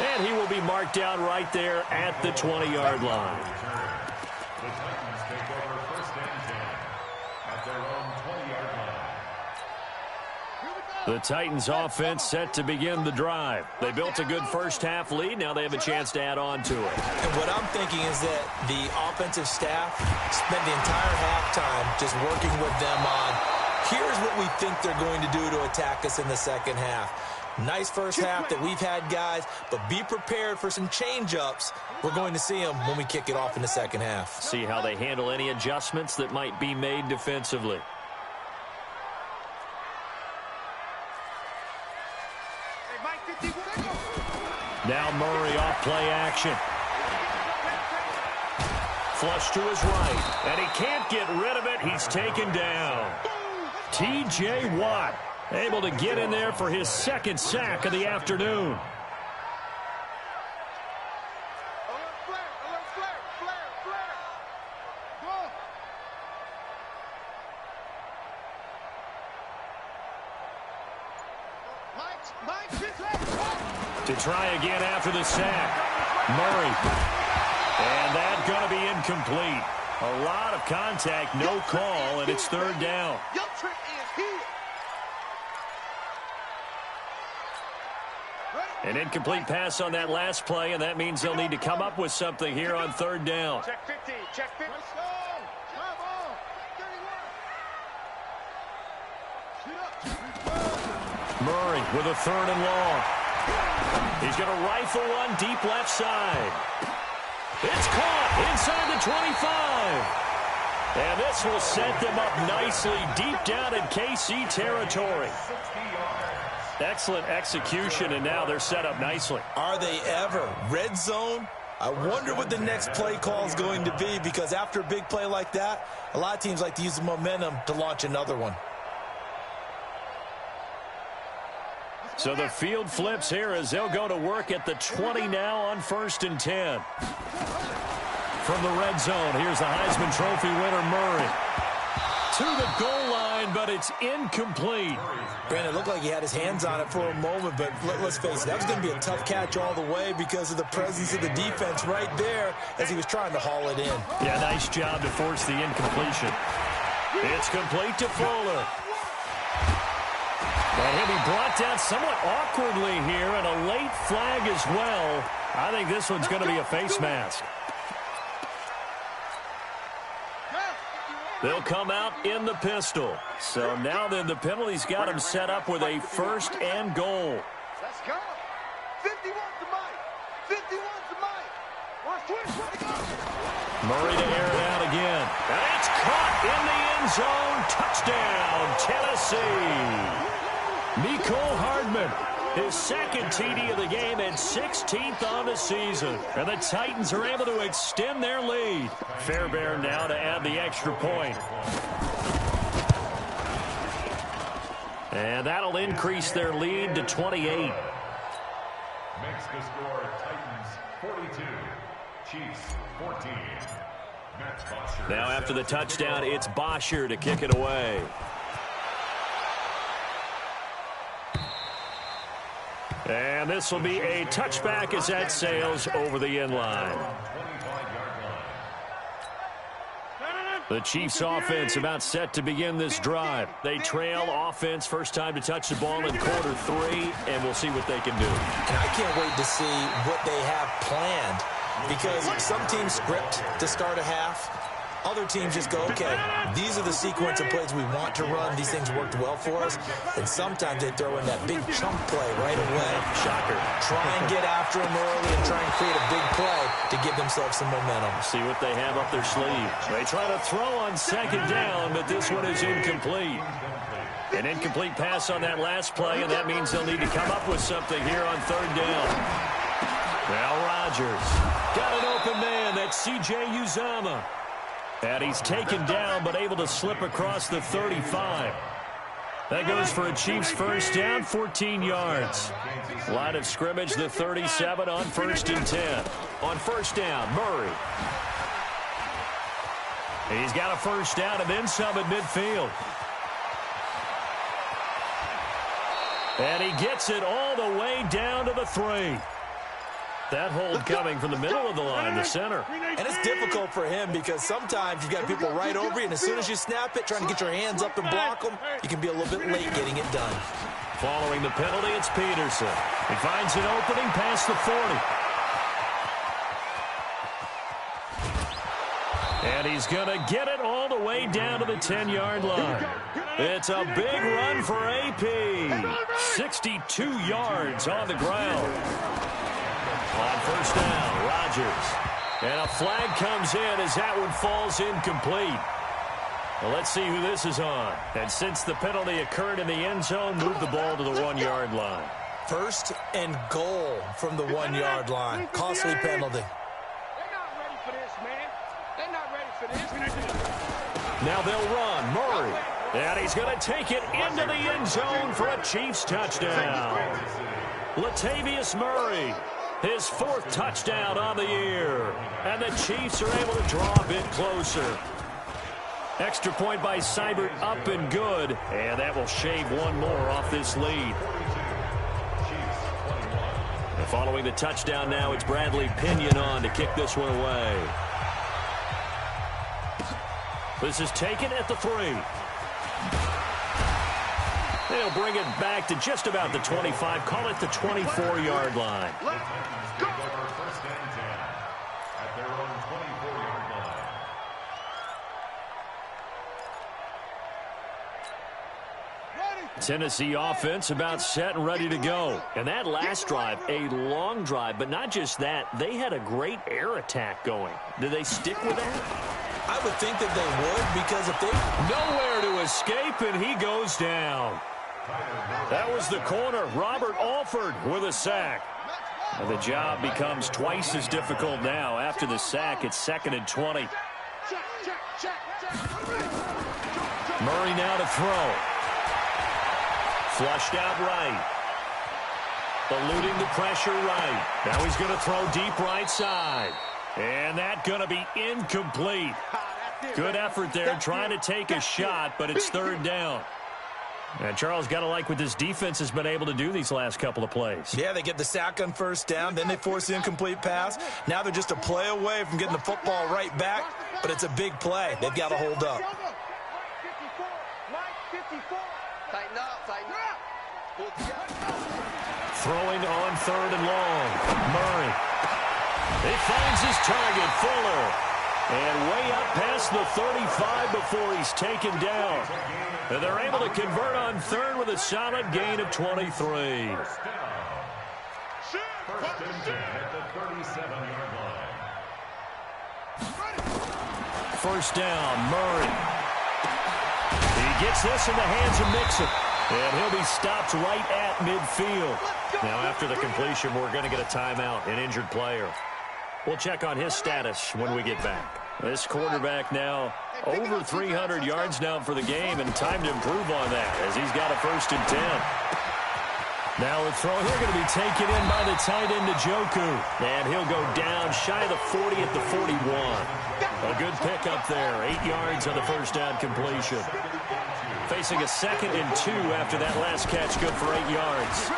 B: And he will be marked down right there at the 20-yard line.
F: The Titans take over first and 10 at their own 20-yard line.
B: The Titans offense set to begin the drive. They built a good first-half lead. Now they have a chance to add on to it.
C: And what I'm thinking is that the offensive staff spent the entire halftime just working with them on, here's what we think they're going to do to attack us in the second half. Nice first half that we've had, guys, but be prepared for some change-ups. We're going to see them when we kick it off in the second half.
B: See how they handle any adjustments that might be made defensively. Now Murray off play action. Flush to his right, and he can't get rid of it. He's taken down. T.J. Watt able to get in there for his second sack of the afternoon. To try again after the sack. Murray. And that's going to be incomplete. A lot of contact, no call, and it's third down. An incomplete pass on that last play, and that means they'll need to come up with something here on third down.
E: Check 50, check 50.
B: Murray with a third and long. He's going to rifle one deep left side. It's caught inside the 25. And this will set them up nicely deep down in KC territory. Excellent execution, and now they're set up nicely.
C: Are they ever? Red zone? I wonder what the next play call is going to be, because after a big play like that, a lot of teams like to use the momentum to launch another one.
B: So the field flips here as they'll go to work at the 20 now on 1st and 10. From the red zone, here's the Heisman Trophy winner, Murray. To the goal line, but it's incomplete.
C: Brandon, it looked like he had his hands on it for a moment, but let's face it, that was going to be a tough catch all the way because of the presence of the defense right there as he was trying to haul it in.
B: Yeah, nice job to force the incompletion. It's complete to Fuller. And he'll be brought down somewhat awkwardly here, and a late flag as well. I think this one's going to be a face mask. They'll come out in the pistol. So now then the penalty's got him set up with a 1st and goal.
E: Let's go. 51 to Mike. 51 to Mike. We're switch.
B: Murray to air it out again. And it's caught in the end zone. Touchdown, Tennessee. Mecole Hardman, his second TD of the game and 16th on the season. And the Titans are able to extend their lead. Fairbairn now to add the extra point. And that'll increase their lead to 28.
F: Makes the score Titans 42, Chiefs 14.
B: Now after the touchdown, it's Bossier to kick it away. And this will be a touchback as that sails over the end line. The Chiefs offense about set to begin this drive. They trail offense, first time to touch the ball in quarter 3, and we'll see what they can do.
C: And I can't wait to see what they have planned, because some teams script to start a half. Other teams just go, okay, these are the sequence of plays we want to run. These things worked well for us. And sometimes they throw in that big chunk play right away.
B: Shocker.
C: Try and get after them early and try and create a big play to give themselves some momentum.
B: See what they have up their sleeve. They try to throw on second down, but this one is incomplete. An incomplete pass on that last play, and that means they'll need to come up with something here on third down. Now Rodgers got an open man. That's C.J. Uzomah. And he's taken down but able to slip across the 35. That goes for a Chiefs first down, 14 yards. Line of scrimmage, the 37 on 1st and 10. On first down, Murray. He's got a first down and then some at midfield. And he gets it all the way down to the 3. That hold coming from the middle of the line, the center.
C: And it's difficult for him because sometimes you've got people right over you, and as soon as you snap it, trying to get your hands up and block them, you can be a little bit late getting it done.
B: Following the penalty, it's Peterson. He finds an opening past the 40. And he's going to get it all the way down to the 10-yard line. It's a big run for AP. 62 yards on the ground. On first down, Rodgers. And a flag comes in as that one falls incomplete. Well, let's see who this is on. And since the penalty occurred in the end zone, move the ball to the 1-yard line.
C: 1st and goal from the 1-yard line. Costly penalty.
E: They're not ready for this, man. They're not ready for this.
B: Now they'll run. Murray. And he's going to take it into the end zone for a Chiefs touchdown. Latavius Murray. His 4th touchdown on the year. And the Chiefs are able to draw a bit closer. Extra point by Seibert, up and good. And that will shave one more off this lead. And following the touchdown now, it's Bradley Pinion on to kick this one away. This is taken at the 3. They'll bring it back to just about the 25. Call it the 24-yard line. Tennessee offense about set and ready to go. And that last drive, a long drive, but not just that. They had a great air attack going. Do they stick with that?
C: I would think that they would, because if they...
B: Nowhere to escape, and he goes down. That was the corner, Robert Alford, with a sack. And the job becomes twice as difficult now. After the sack, it's 2nd and 20. Murray now to throw. Flushed out right. Eluding the pressure right. Now he's going to throw deep right side. And that's going to be incomplete. Good effort there trying to take a shot, but it's 3rd down. And Charles, got to like what this defense has been able to do these last couple of plays.
C: Yeah, they get the sack on first down, then they force the incomplete pass. Now they're just a play away from getting the football right back, but it's a big play. They've got to hold up.
E: Tighten up, tighten up.
B: Throwing on 3rd and long. Murray. He finds his target, Fuller. And way up past the 35 before he's taken down. And they're able to convert on 3rd with a solid gain of 23.
F: First and 10 at the 37-yard line.
B: First down, Murray. He gets this in the hands of Mixon. And he'll be stopped right at midfield. Now after the completion, we're going to get a timeout, an injured player. We'll check on his status when we get back. This quarterback now over 300 yards now for the game, and time to improve on that as he's got a 1st and 10. Now a throw here going to be taken in by the tight end Njoku. And he'll go down shy of the 40 at the 41. A good pickup there, 8 yards on the first down completion. Facing a 2nd and 2 after that last catch, good for 8 yards.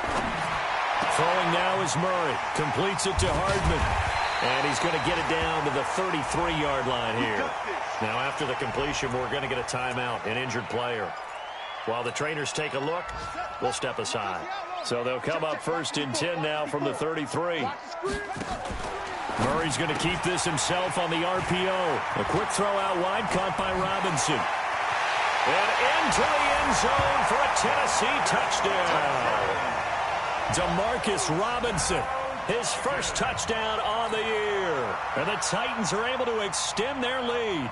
B: Throwing now is Murray. Completes it to Hardman. And he's going to get it down to the 33-yard line here. Now after the completion, we're going to get a timeout, an injured player. While the trainers take a look, we'll step aside. So they'll come up 1st and 10 now from the 33. Murray's going to keep this himself on the RPO. A quick throw out wide, caught by Robinson. And into the end zone for a Tennessee touchdown. Demarcus Robinson, his first touchdown on the year. And the Titans are able to extend their lead.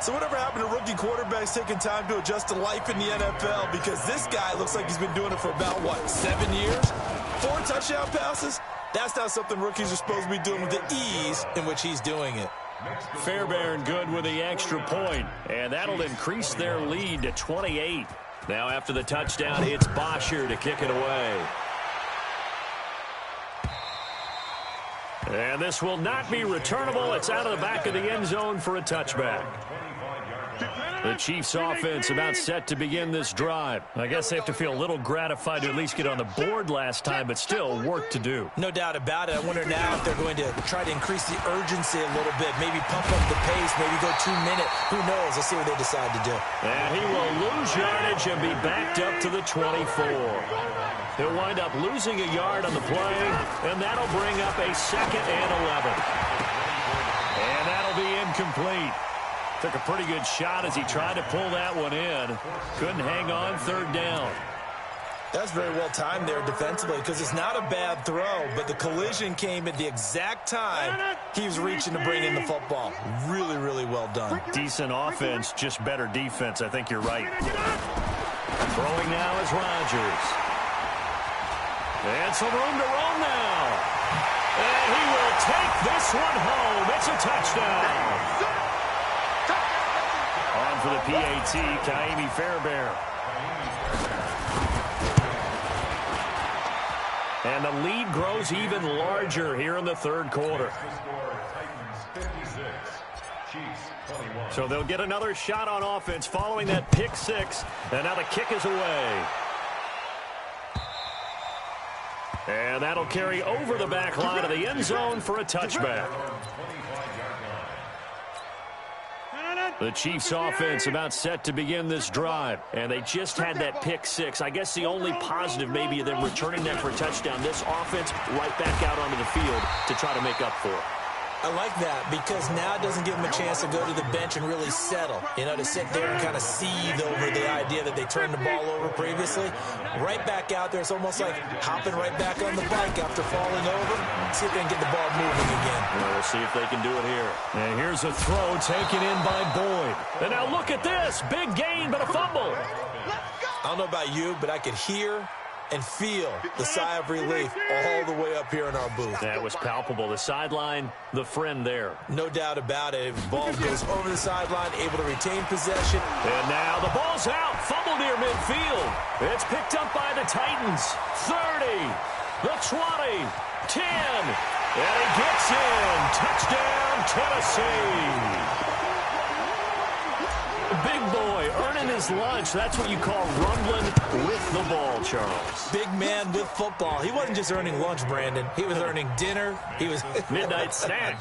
C: So whatever happened to rookie quarterbacks taking time to adjust to life in the NFL? Because this guy looks like he's been doing it for about, 7 years? 4 touchdown passes? That's not something rookies are supposed to be doing with the ease in which he's doing it.
B: Fairbairn good with the extra point, and that'll increase their lead to 28. Now after the touchdown, it's Omarshierre to kick it away. And this will not be returnable. It's out of the back of the end zone for a touchback. The Chiefs offense about set to begin this drive. I guess they have to feel a little gratified to at least get on the board last time, but still work to do.
C: No doubt about it. I wonder now if they're going to try to increase the urgency a little bit, maybe pump up the pace, maybe go 2 minute. Who knows? Let's see what they decide to do.
B: And he will lose yardage and be backed up to the 24. He'll wind up losing a yard on the play, and that'll bring up a 2nd and 11. And that'll be incomplete. Took a pretty good shot as he tried to pull that one in. Couldn't hang on 3rd down.
C: That's very well timed there defensively because it's not a bad throw, but the collision came at the exact time he was reaching to bring in the football. Really, really well done.
B: Decent offense, just better defense. I think you're right. Throwing now is Rodgers. And some room to roam now. And he will take this one home. It's a touchdown. On for the PAT, Kaimi Fairbairn. And the lead grows even larger here in the 3rd quarter. So they'll get another shot on offense following that pick 6. And now the kick is away. And that'll carry over the back line of the end zone for a touchback. The Chiefs offense about set to begin this drive, and they just had that pick 6. I guess the only positive maybe of them returning that for a touchdown. This offense right back out onto the field to try to make up for it.
C: I like that because now it doesn't give them a chance to go to the bench and really settle, to sit there and kind of seethe over the idea that they turned the ball over previously. Right back out there, it's almost like hopping right back on the bike after falling over. See if they can get the ball moving again.
B: Well, we'll see if they can do it here. And here's a throw taken in by Boyd. And now look at this. Big gain, but a fumble.
C: I don't know about you, but I could hear and feel the sigh of relief all the way up here in our booth.
B: That was palpable. The sideline, the friend there.
C: No doubt about it. The ball goes over the sideline, able to retain possession.
B: And now the ball's out. Fumble near midfield. It's picked up by the Titans. 30, the 20, 10. And he gets in. Touchdown, Tennessee. Big boy earning his lunch. That's what you call rumbling with the ball, Charles.
C: Big man with football. He wasn't just earning lunch, Brandon. He was earning dinner. He was
B: midnight snack.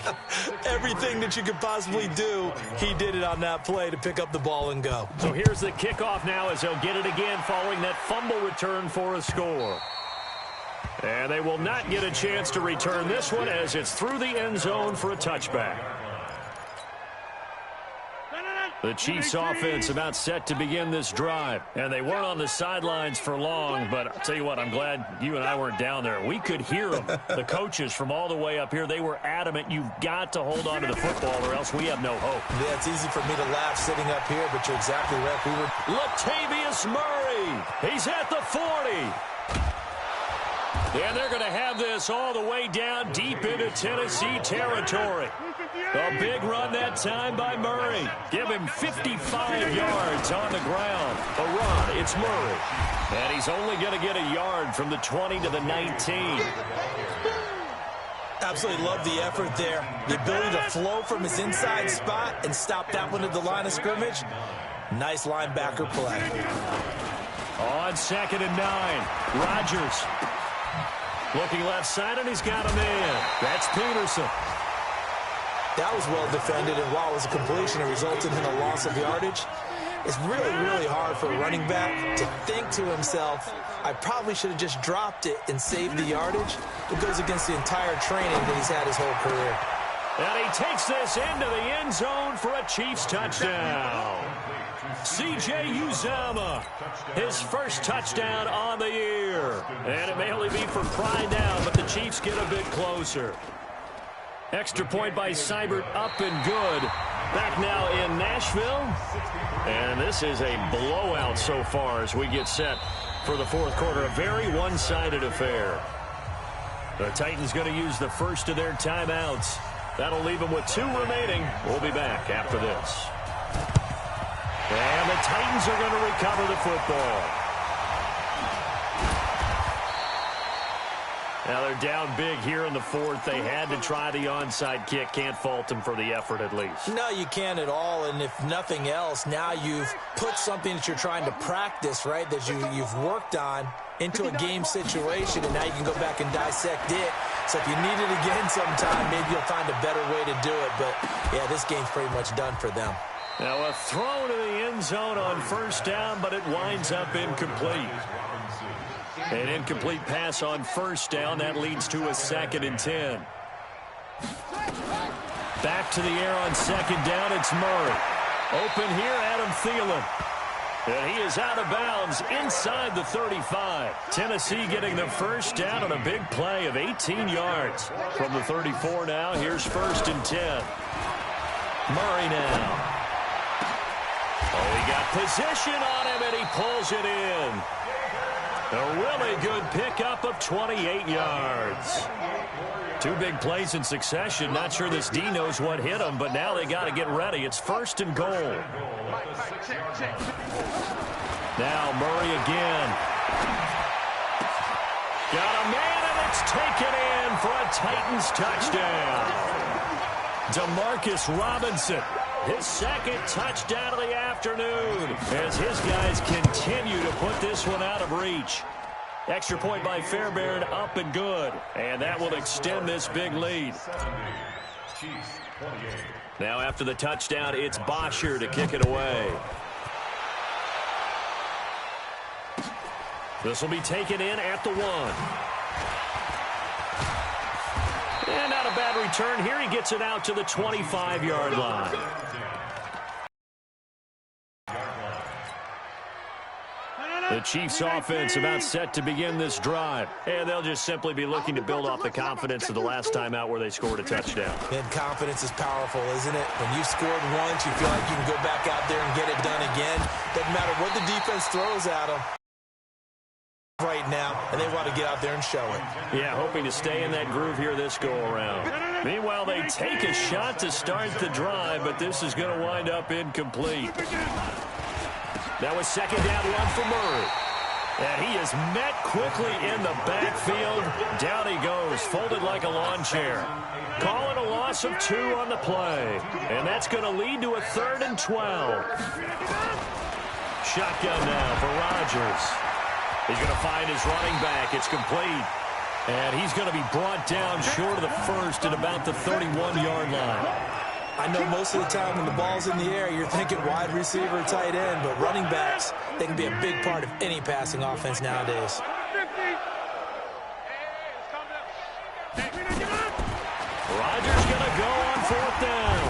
C: Everything that you could possibly do, he did it on that play to pick up the ball and go.
B: So here's the kickoff now as they'll get it again following that fumble return for a score. And they will not get a chance to return this one as it's through the end zone for a touchback. The Chiefs offense about set to begin this drive. And they weren't on the sidelines for long, but I'll tell you what, I'm glad you and I weren't down there. We could hear them. The coaches from all the way up here, they were adamant. You've got to hold on to the football or else we have no hope.
C: Yeah, it's easy for me to laugh sitting up here, but you're exactly right.
B: Latavius Murray. He's at the 40. And they're going to have this all the way down deep into Tennessee territory. A big run that time by Murray. Give him 55 yards on the ground. A run, it's Murray. And he's only going to get a yard from the 20 to the 19.
C: Absolutely love the effort there. The ability to flow from his inside spot and stop that one at the line of scrimmage. Nice linebacker play.
B: On 2nd and 9, Rodgers. Looking left side, and he's got a man. That's Peterson.
C: That was well defended, and while it was a completion, it resulted in a loss of yardage. It's really, really hard for a running back to think to himself, I probably should have just dropped it and saved the yardage. It goes against the entire training that he's had his whole career.
B: And he takes this into the end zone for a Chiefs touchdown. C.J. Uzomah, his first touchdown on the year. And it may only be for pride now, but the Chiefs get a bit closer. Extra point by Seibert, up and good. Back now in Nashville. And this is a blowout so far as we get set for the 4th quarter. A very one-sided affair. The Titans going to use the first of their timeouts. That'll leave them with 2 remaining. We'll be back after this. And the Titans are going to recover the football. Now they're down big here in the 4th. They had to try the onside kick. Can't fault them for the effort at least.
C: No, you can't at all. And if nothing else, now you've put something that you're trying to practice, right, that you've worked on into a game situation, and now you can go back and dissect it. So if you need it again sometime, maybe you'll find a better way to do it. But, yeah, this game's pretty much done for them.
B: Now a throw to the end zone on 1st down, but it winds up incomplete. An incomplete pass on 1st down. That leads to a 2nd and 10. Back to the air on 2nd down. It's Murray. Open here, Adam Thielen. And he is out of bounds inside the 35. Tennessee getting the 1st down on a big play of 18 yards. From the 34 now, here's 1st and 10. Murray now. Oh, he got position on him, and he pulls it in. A really good pickup of 28 yards. 2 big plays in succession. Not sure this D knows what hit him, but now they got to get ready. It's 1st and goal. Now Murray again. Got a man, and it's taken in for a Titans touchdown. Demarcus Robinson, his 2nd touchdown of the afternoon, as his guys continue to put this one out of reach. Extra point by Fairbairn, up and good. And that will extend this big lead. Now after the touchdown, it's Bosher to kick it away. This will be taken in at the 1. And not a bad return here. He gets it out to the 25-yard line. The Chiefs offense about set to begin this drive. And they'll just simply be looking to build off the confidence of the last time out where they scored a touchdown.
C: And confidence is powerful, isn't it? When you've scored once, you feel like you can go back out there and get it done again. Doesn't matter what the defense throws at them right now, and they want to get out there and show it.
B: Yeah, hoping to stay in that groove here this go-around. Meanwhile, they take a shot to start the drive, but this is going to wind up incomplete. That was 2nd down run for Murray. And he is met quickly in the backfield. Down he goes, folded like a lawn chair. Calling a loss of 2 on the play. And that's going to lead to a 3rd and 12. Shotgun now for Rodgers. He's going to find his running back. It's complete. And he's going to be brought down short of the 1st at about the 31-yard line.
C: I know most of the time when the ball's in the air, you're thinking wide receiver, tight end, but running backs, they can be a big part of any passing offense nowadays.
B: Rodgers going to go on 4th down.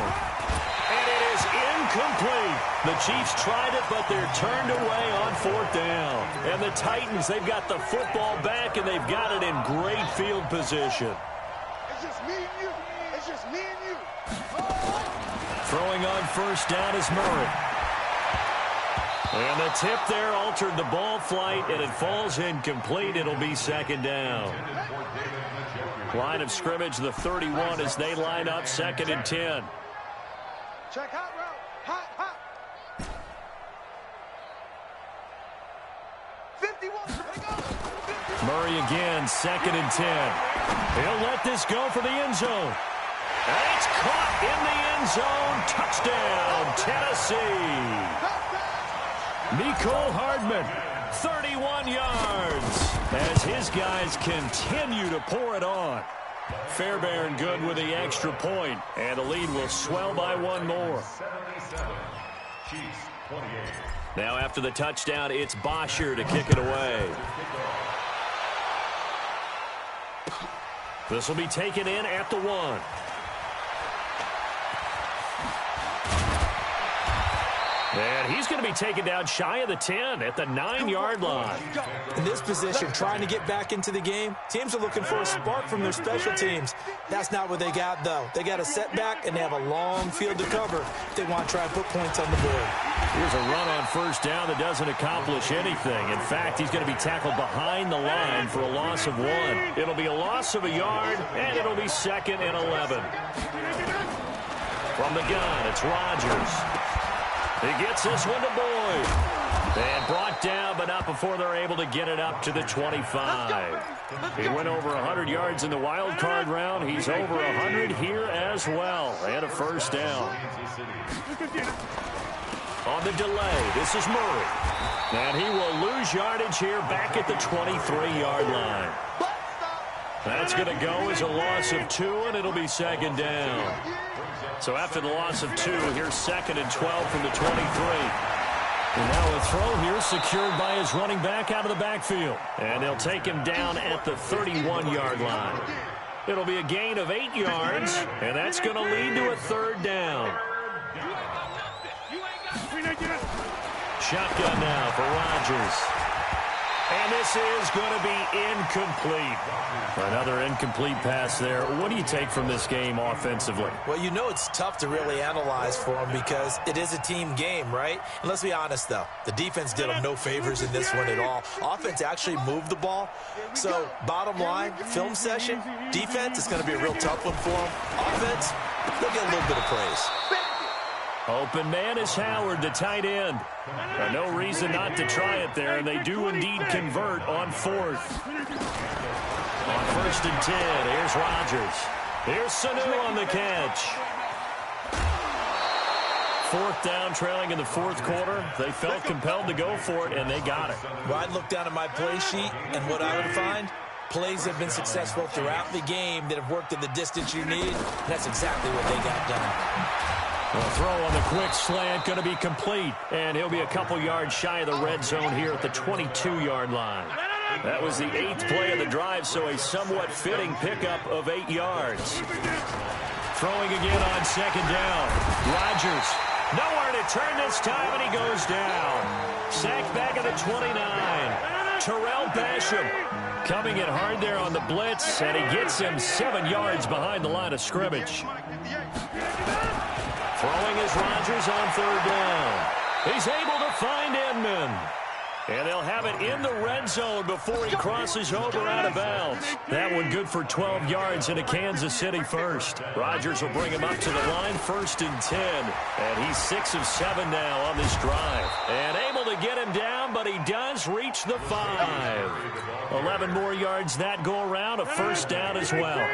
B: And it is incomplete. The Chiefs tried it, but they're turned away on 4th down. And the Titans, they've got the football back, and they've got it in great field position.
E: It's just me and you. It's just me and you.
B: Throwing on 1st down is Murray. And the tip there altered the ball flight, and it falls incomplete. It'll be 2nd down. Line of scrimmage, the 31, as they line up 2nd and 10.
E: Check hot route. Hot, hot. 51.
B: Murray again, 2nd and 10. He'll let this go for the end zone. And it's caught in the end zone. Touchdown, Tennessee. Mecole Hardman, 31 yards, as his guys continue to pour it on. Fairbairn good with the extra point, and the lead will swell by 1 more. Now after the touchdown, it's Bosher to kick it away. This will be taken in at the 1. And he's going to be taken down shy of the 10 at the 9-yard line.
C: In this position, trying to get back into the game, teams are looking for a spark from their special teams. That's not what they got, though. They got a setback, and they have a long field to cover if they want to try and put points on the board.
B: Here's a run on first down that doesn't accomplish anything. In fact, he's going to be tackled behind the line for a loss of 1. It'll be a loss of a yard, and it'll be 2nd and 11. From the gun, it's Rodgers. He gets this one to Boyd. And brought down, but not before they're able to get it up to the 25. He went over 100 yards in the wild card round. He's over 100 here as well. And a first down. On the delay, this is Murray. And he will lose yardage here back at the 23-yard line. That's going to go as a loss of 2, and it'll be 2nd down. So after the loss of 2, here's 2nd and 12 from the 23. And now a throw here secured by his running back out of the backfield. And they'll take him down at the 31-yard line. It'll be a gain of 8 yards, and that's going to lead to a 3rd down. Shotgun now for Rodgers. And this is going to be incomplete. Another incomplete pass there. What do you take from this game offensively?
C: Well, you know it's tough to really analyze for them because it is a team game, right? And let's be honest, though. The defense did them no favors in this one at all. Offense actually moved the ball. So, bottom line, film session, defense is going to be a real tough one for them. Offense, they'll get a little bit of praise.
B: Open man is Howard, the tight end. No reason not to try it there, and they do indeed convert on 4th. On 1st and 10, here's Rodgers. Here's Sanu on the catch. 4th down, trailing in the 4th quarter. They felt compelled to go for it, and they got it.
C: Well, I'd look down at my play sheet, and what I would find, plays have been successful throughout the game that have worked at the distance you need. That's exactly what they got done.
B: A throw on the quick slant, going to be complete. And he'll be a couple yards shy of the red zone here at the 22-yard line. That was the 8th play of the drive, so a somewhat fitting pickup of 8 yards. Throwing again on 2nd down. Rodgers, nowhere to turn this time, and he goes down. Sacked back at the 29. Terrell Basham coming in hard there on the blitz, and he gets him 7 yards behind the line of scrimmage. Throwing is Rodgers on 3rd down. He's able to find Inman. And they'll have it in the red zone before he crosses over out of bounds. That one good for 12 yards in a Kansas City first. Rodgers will bring him up to the line, 1st and 10. And he's 6 of 7 now on this drive. And able to get him down, but he does reach the 5. 11 more yards that go around, a first down as well.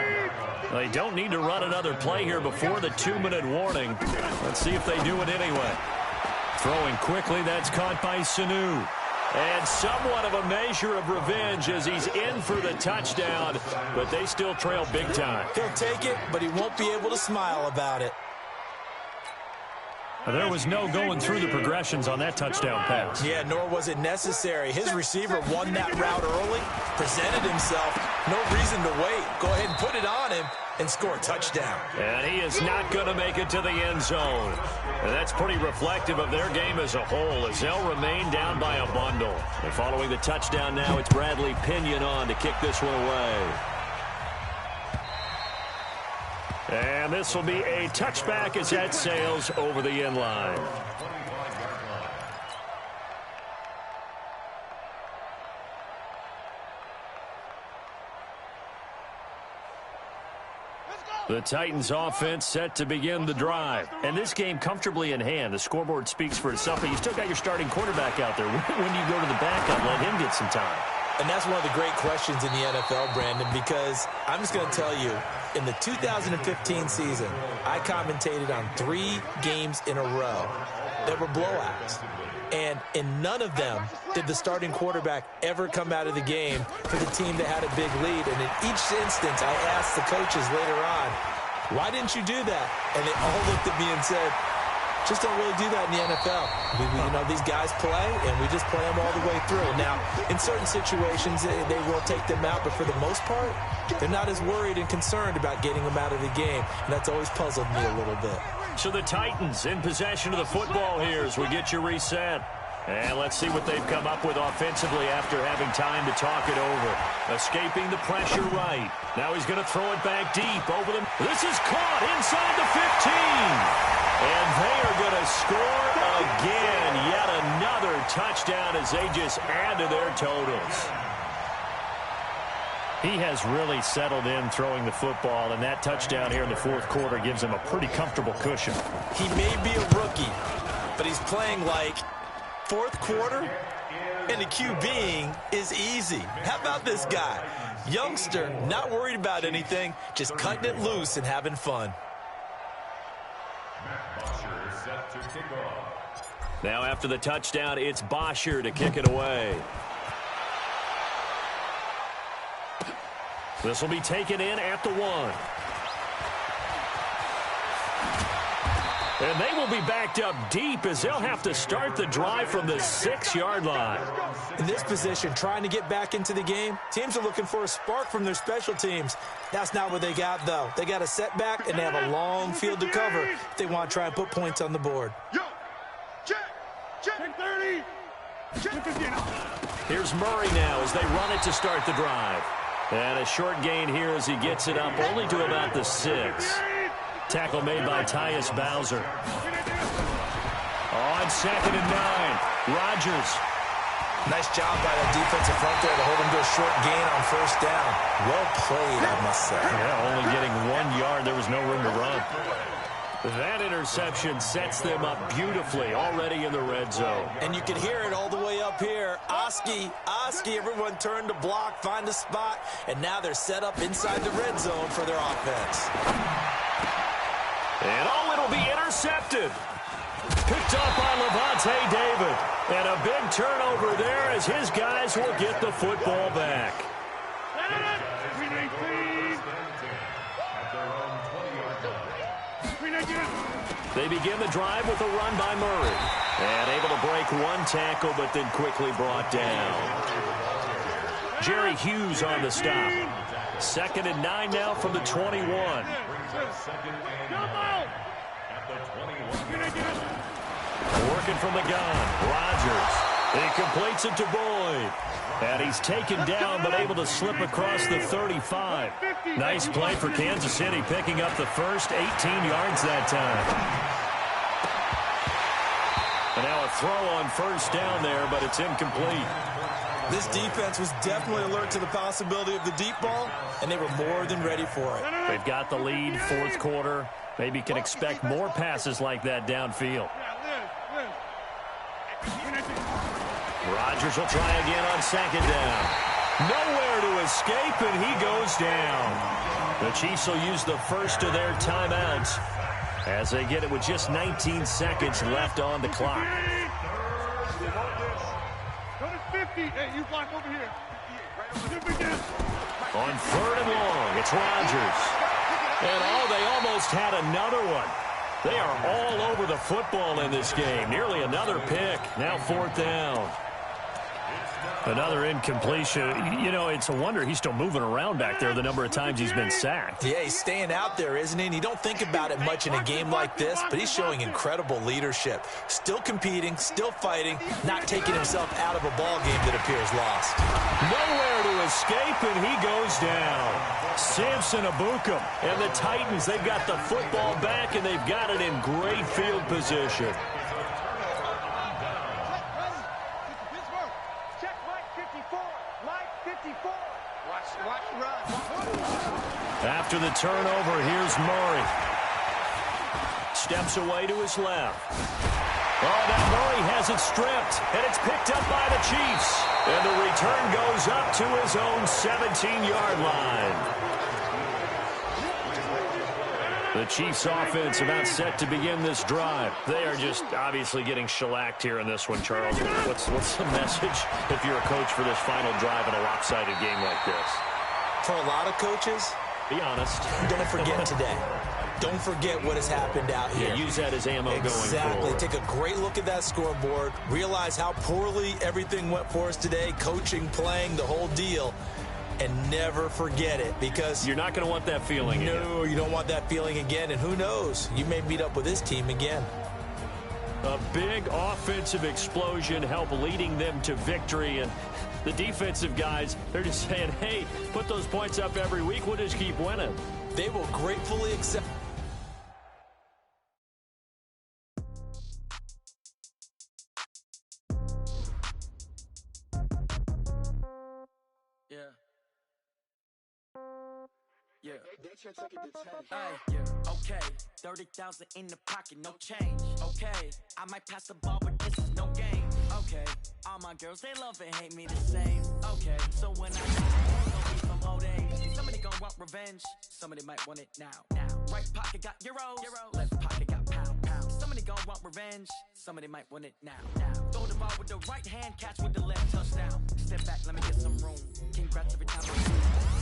B: They don't need to run another play here before the 2-minute warning. Let's see if they do it anyway. Throwing quickly, that's caught by Sanu. And somewhat of a measure of revenge as he's in for the touchdown, but they still trail big time.
C: He'll take it, but he won't be able to smile about it.
B: There was no going through the progressions on that touchdown pass.
C: Yeah, nor was it necessary. His receiver won that route early, presented himself. No reason to wait. Go ahead and put it on him and score a touchdown.
B: And he is not going to make it to the end zone. And that's pretty reflective of their game as a whole, as they'll remain down by a bundle. And following the touchdown now, it's Bradley Pinion on to kick this one away. And this will be a touchback as that sails over the end line. The Titans offense set to begin the drive. And this game comfortably in hand. The scoreboard speaks for itself, but you still got your starting quarterback out there. When do you go to the backup, let him get some time?
C: And that's one of the great questions in the NFL, Brandon, because I'm just going to tell you, in the 2015 season, I commentated on 3 games in a row that were blowouts. And in none of them did the starting quarterback ever come out of the game for the team that had a big lead. And in each instance, I asked the coaches later on, why didn't you do that? And they all looked at me and said, Just don't really do that in the NFL. You know, these guys play, and we just play them all the way through. Now, in certain situations, they will take them out, but for the most part, they're not as worried and concerned about getting them out of the game, and that's always puzzled me a little bit.
B: So the Titans in possession of the football here as we get you reset. And let's see what they've come up with offensively after having time to talk it over. Escaping the pressure right. Now he's going to throw it back deep over them. This is caught inside the 15. And they are going to score again. Yet another touchdown as they just add to their totals. He has really settled in throwing the football, and that touchdown here in the fourth quarter gives him a pretty comfortable cushion.
C: He may be a rookie, but he's playing like fourth quarter, and the QBing is easy. How about this guy? Youngster, not worried about anything, just cutting it loose and having fun.
B: Now after the touchdown, it's Bosher to kick it away. This will be taken in at the 1. And they will be backed up deep as they'll have to start the drive from the 6-yard line.
C: In this position, trying to get back into the game, teams are looking for a spark from their special teams. That's not what they got, though. They got a setback, and they have a long field to cover if they want to try and put points on the board.
E: Yo, check 30. Check 15.
B: Here's Murray now as they run it to start the drive. And a short gain here as he gets it up only to about the 6. Tackle made by Tyus Bowser. On 2nd and 9, Rodgers.
C: Nice job by that defensive front there to hold him to a short gain on first down. Well played, I must say.
B: Yeah, only getting 1 yard. There was no room to run. That interception sets them up beautifully already in the red zone.
C: And you can hear it all the way up here. Oski, everyone turned to block, find a spot, and now they're set up inside the red zone for their offense.
B: And it'll be intercepted. Picked up by Levante David. And a big turnover there as his guys will get the football back. They begin the drive with a run by Murray. And able to break 1 tackle, but then quickly brought down. Jerry Hughes on the stop. 2nd and 9 now from the 21. Working from the gun, Rodgers. He completes it to Boyd. And he's taken down, but able to slip across the 35. Nice play for Kansas City, picking up the first 18 yards that time. And now a throw on first down there, but it's incomplete.
C: This defense was definitely alert to the possibility of the deep ball, and they were more than ready for it.
B: They've got the lead, fourth quarter. Maybe can expect more passes like that downfield. Rodgers will try again on 2nd down. Nowhere to escape, and he goes down. The Chiefs will use the first of their timeouts as they get it with just 19 seconds left on the clock.
E: Hey, you block over here.
B: On 3rd and long, it's Rodgers. And they almost had another one. They are all over the football in this game. Nearly another pick. Now 4th down. Another incompletion. You know, it's a wonder he's still moving around back there the number of times he's been sacked.
C: Yeah, he's staying out there, isn't he? And you don't think about it much in a game like this, but he's showing incredible leadership. Still competing, still fighting, not taking himself out of a ball game that appears lost.
B: Nowhere to escape, and he goes down. Samson Abukum and the Titans, they've got the football back, and they've got it in great field position. After the turnover, here's Murray. Steps away to his left. Oh, now Murray has it stripped, and it's picked up by the Chiefs. And the return goes up to his own 17-yard line. The Chiefs offense about set to begin this drive. They are just obviously getting shellacked here in this one, Charles. What's the message if you're a coach for this final drive in a lopsided game like this?
C: For a lot of coaches,
B: be honest.
C: don't forget today. don't forget what has happened out here.
B: Yeah, use that as ammo going forward.
C: Exactly. Take a great look at that scoreboard. Realize how poorly everything went for us today, coaching, playing, the whole deal. And never forget it, because
B: you're not going to want that feeling again.
C: No, you don't want that feeling again. And who knows? You may meet up with this team again.
B: A big offensive explosion helped leading them to victory. And the defensive guys, they're just saying, hey, put those points up every week. We'll just keep winning.
C: They will gratefully accept.
G: Yeah. Hey, yeah. Okay, 30,000 in the pocket, no change. Okay, I might pass the ball, but this is no game. Okay, all my girls, they love and hate me the same. Okay, so when I die, gon' be from old age. Somebody gon' want revenge, somebody might want it now. Right pocket got euros, left pocket got pound. Somebody gon' want revenge, somebody might want it now. Throw the ball with the right hand, catch with the left, touchdown. Step back, let me get some room. Congrats every time I shoot.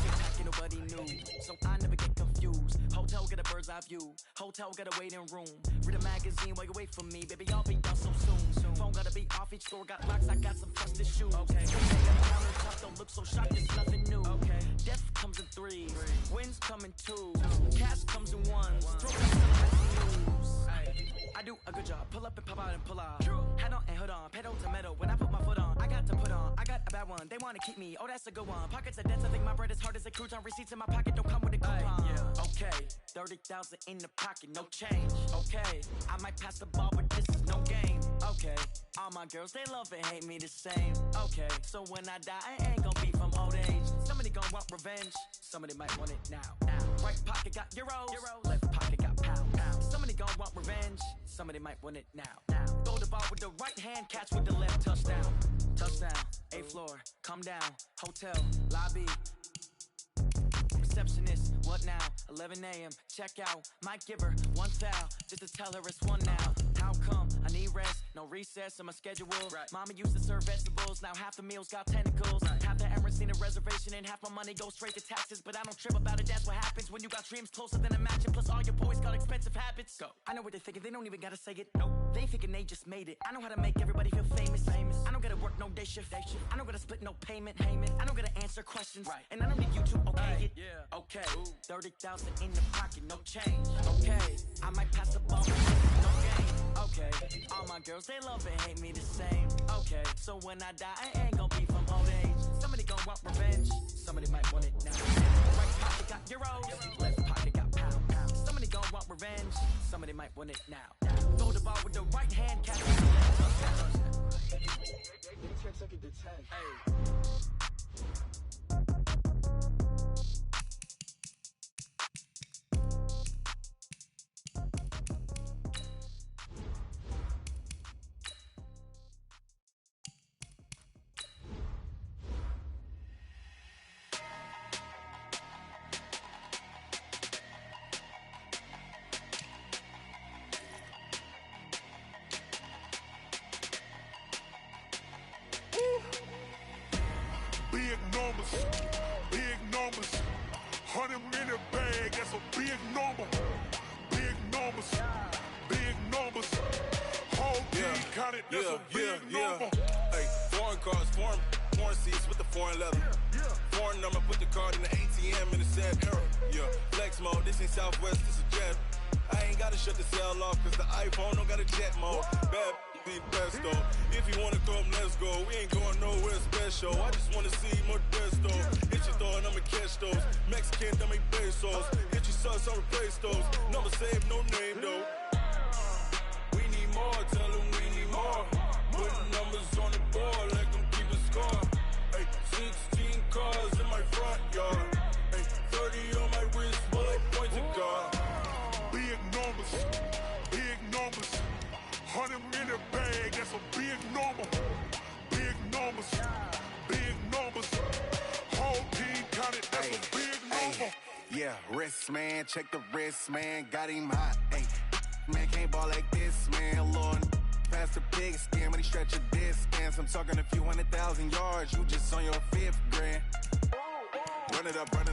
G: Get back, ain't nobody knew, so I never get confused. Hotel get a bird's eye view, hotel got a waiting room. Read a magazine while you wait for me, baby, I'll be done so soon. Phone gotta be off, each store got locks, I got some trusted shoes. Okay, don't look so shocked, it's nothing new. Okay, death comes in threes, wins come in twos, cash comes in ones. Throw it up some news. I do a good job, pull up and pop out and pull out. Head on and hood on, pedal to metal. When I put my foot on, I got to put on. I got a bad one, they wanna keep me. Oh, that's a good one. Pockets are dense, I think my bread is hard as a crouton. Receipts in my pocket don't come with a coupon. Yeah. Okay, 30,000 in the pocket, no change. Okay, I might pass the ball, but this is no game. Okay, all my girls, they love and hate me the same. Okay, so when I die, I ain't gon' be from old age. Somebody gon' want revenge, somebody might want it now. Right pocket got euros, left pocket got pound. Somebody gon' want revenge, somebody might want it now. Throw the ball with the right hand, catch with the left, touchdown. Touchdown, 8th floor, come down, hotel, lobby. Receptionist, what now? 11 a.m., check out. Might give her one foul, just to tell her it's one now. How come? I need rest, no recess in my schedule. Right. Mama used to serve vegetables, now half the meals got tentacles. Right. Half the errands need a reservation and half my money goes straight to taxes. But I don't trip about it, that's what happens when you got dreams closer than a mansion. Plus all your boys got expensive habits. Go. I know what they're thinking, they don't even gotta say it. Nope. They thinking they just made it. I know how to make everybody feel famous. I don't gotta work no day shift. I don't gotta split no payment. I don't gotta answer questions. Right. And I don't need you to okay it. Yeah. Okay, 30,000 in the pocket, no change. Okay, I might pass the ball, no game. Okay, all my girls, they love and hate me the same. Okay, so when I die, I ain't gon' be from old age. Somebody gon' want revenge, somebody might want it now. Right pocket got euros, left pocket got pound. Somebody gon' want revenge, somebody might want it now. Throw the ball with the right hand, catch with the left.
E: 10 seconds to 10.
G: Hey.
H: Big numbers, 100 in the bag, that's a big number. Big numbers, whole team counted, that's a big number.
I: Hey, foreign cars, foreign seats with the foreign leather. Foreign number, put the card in the ATM in the sad era. Yeah, flex mode, this ain't Southwest, this a jet. I ain't gotta shut the cell off, cause the iPhone don't got a jet mode. Bad be pesto. If you wanna come, let's go. We ain't going nowhere special. I just wanna see more desto. Hit your thought, I'ma catch those. Mexican, dummy pesos. Hit your sus, I'll replace those. Number saved, no name though. We need more, tell them we need more. Putting numbers on the board, like them keep a score. Hey, 16 cars in my front yard. Hey, 30 on my wrist, while I point to God.
H: Big numbers, 100 in the bag, that's a big number. Big numbers, whole team counted, that's a big number.
J: Yeah, wrist man, check the wrist man, got him hot. Ay, man can't ball like this, man. Lord, past the pig skin, but he stretch a distance. I'm talking a few 100,000 yards, you just on your 5th grand. Run it up, count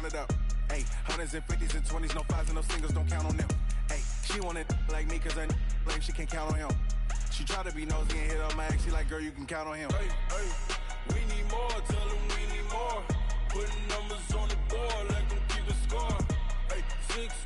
J: it up. Hey, hundreds and fifties and 20s, no fives and no singles, don't count on them. Hey, she wanted like me cause her like she can't count on him. She tried to be nosy and hit on my ex, she like, girl, you can count on him.
I: Hey, we need more, tell them we need more. Putting numbers on the board like I'm keeping score. Hey, 6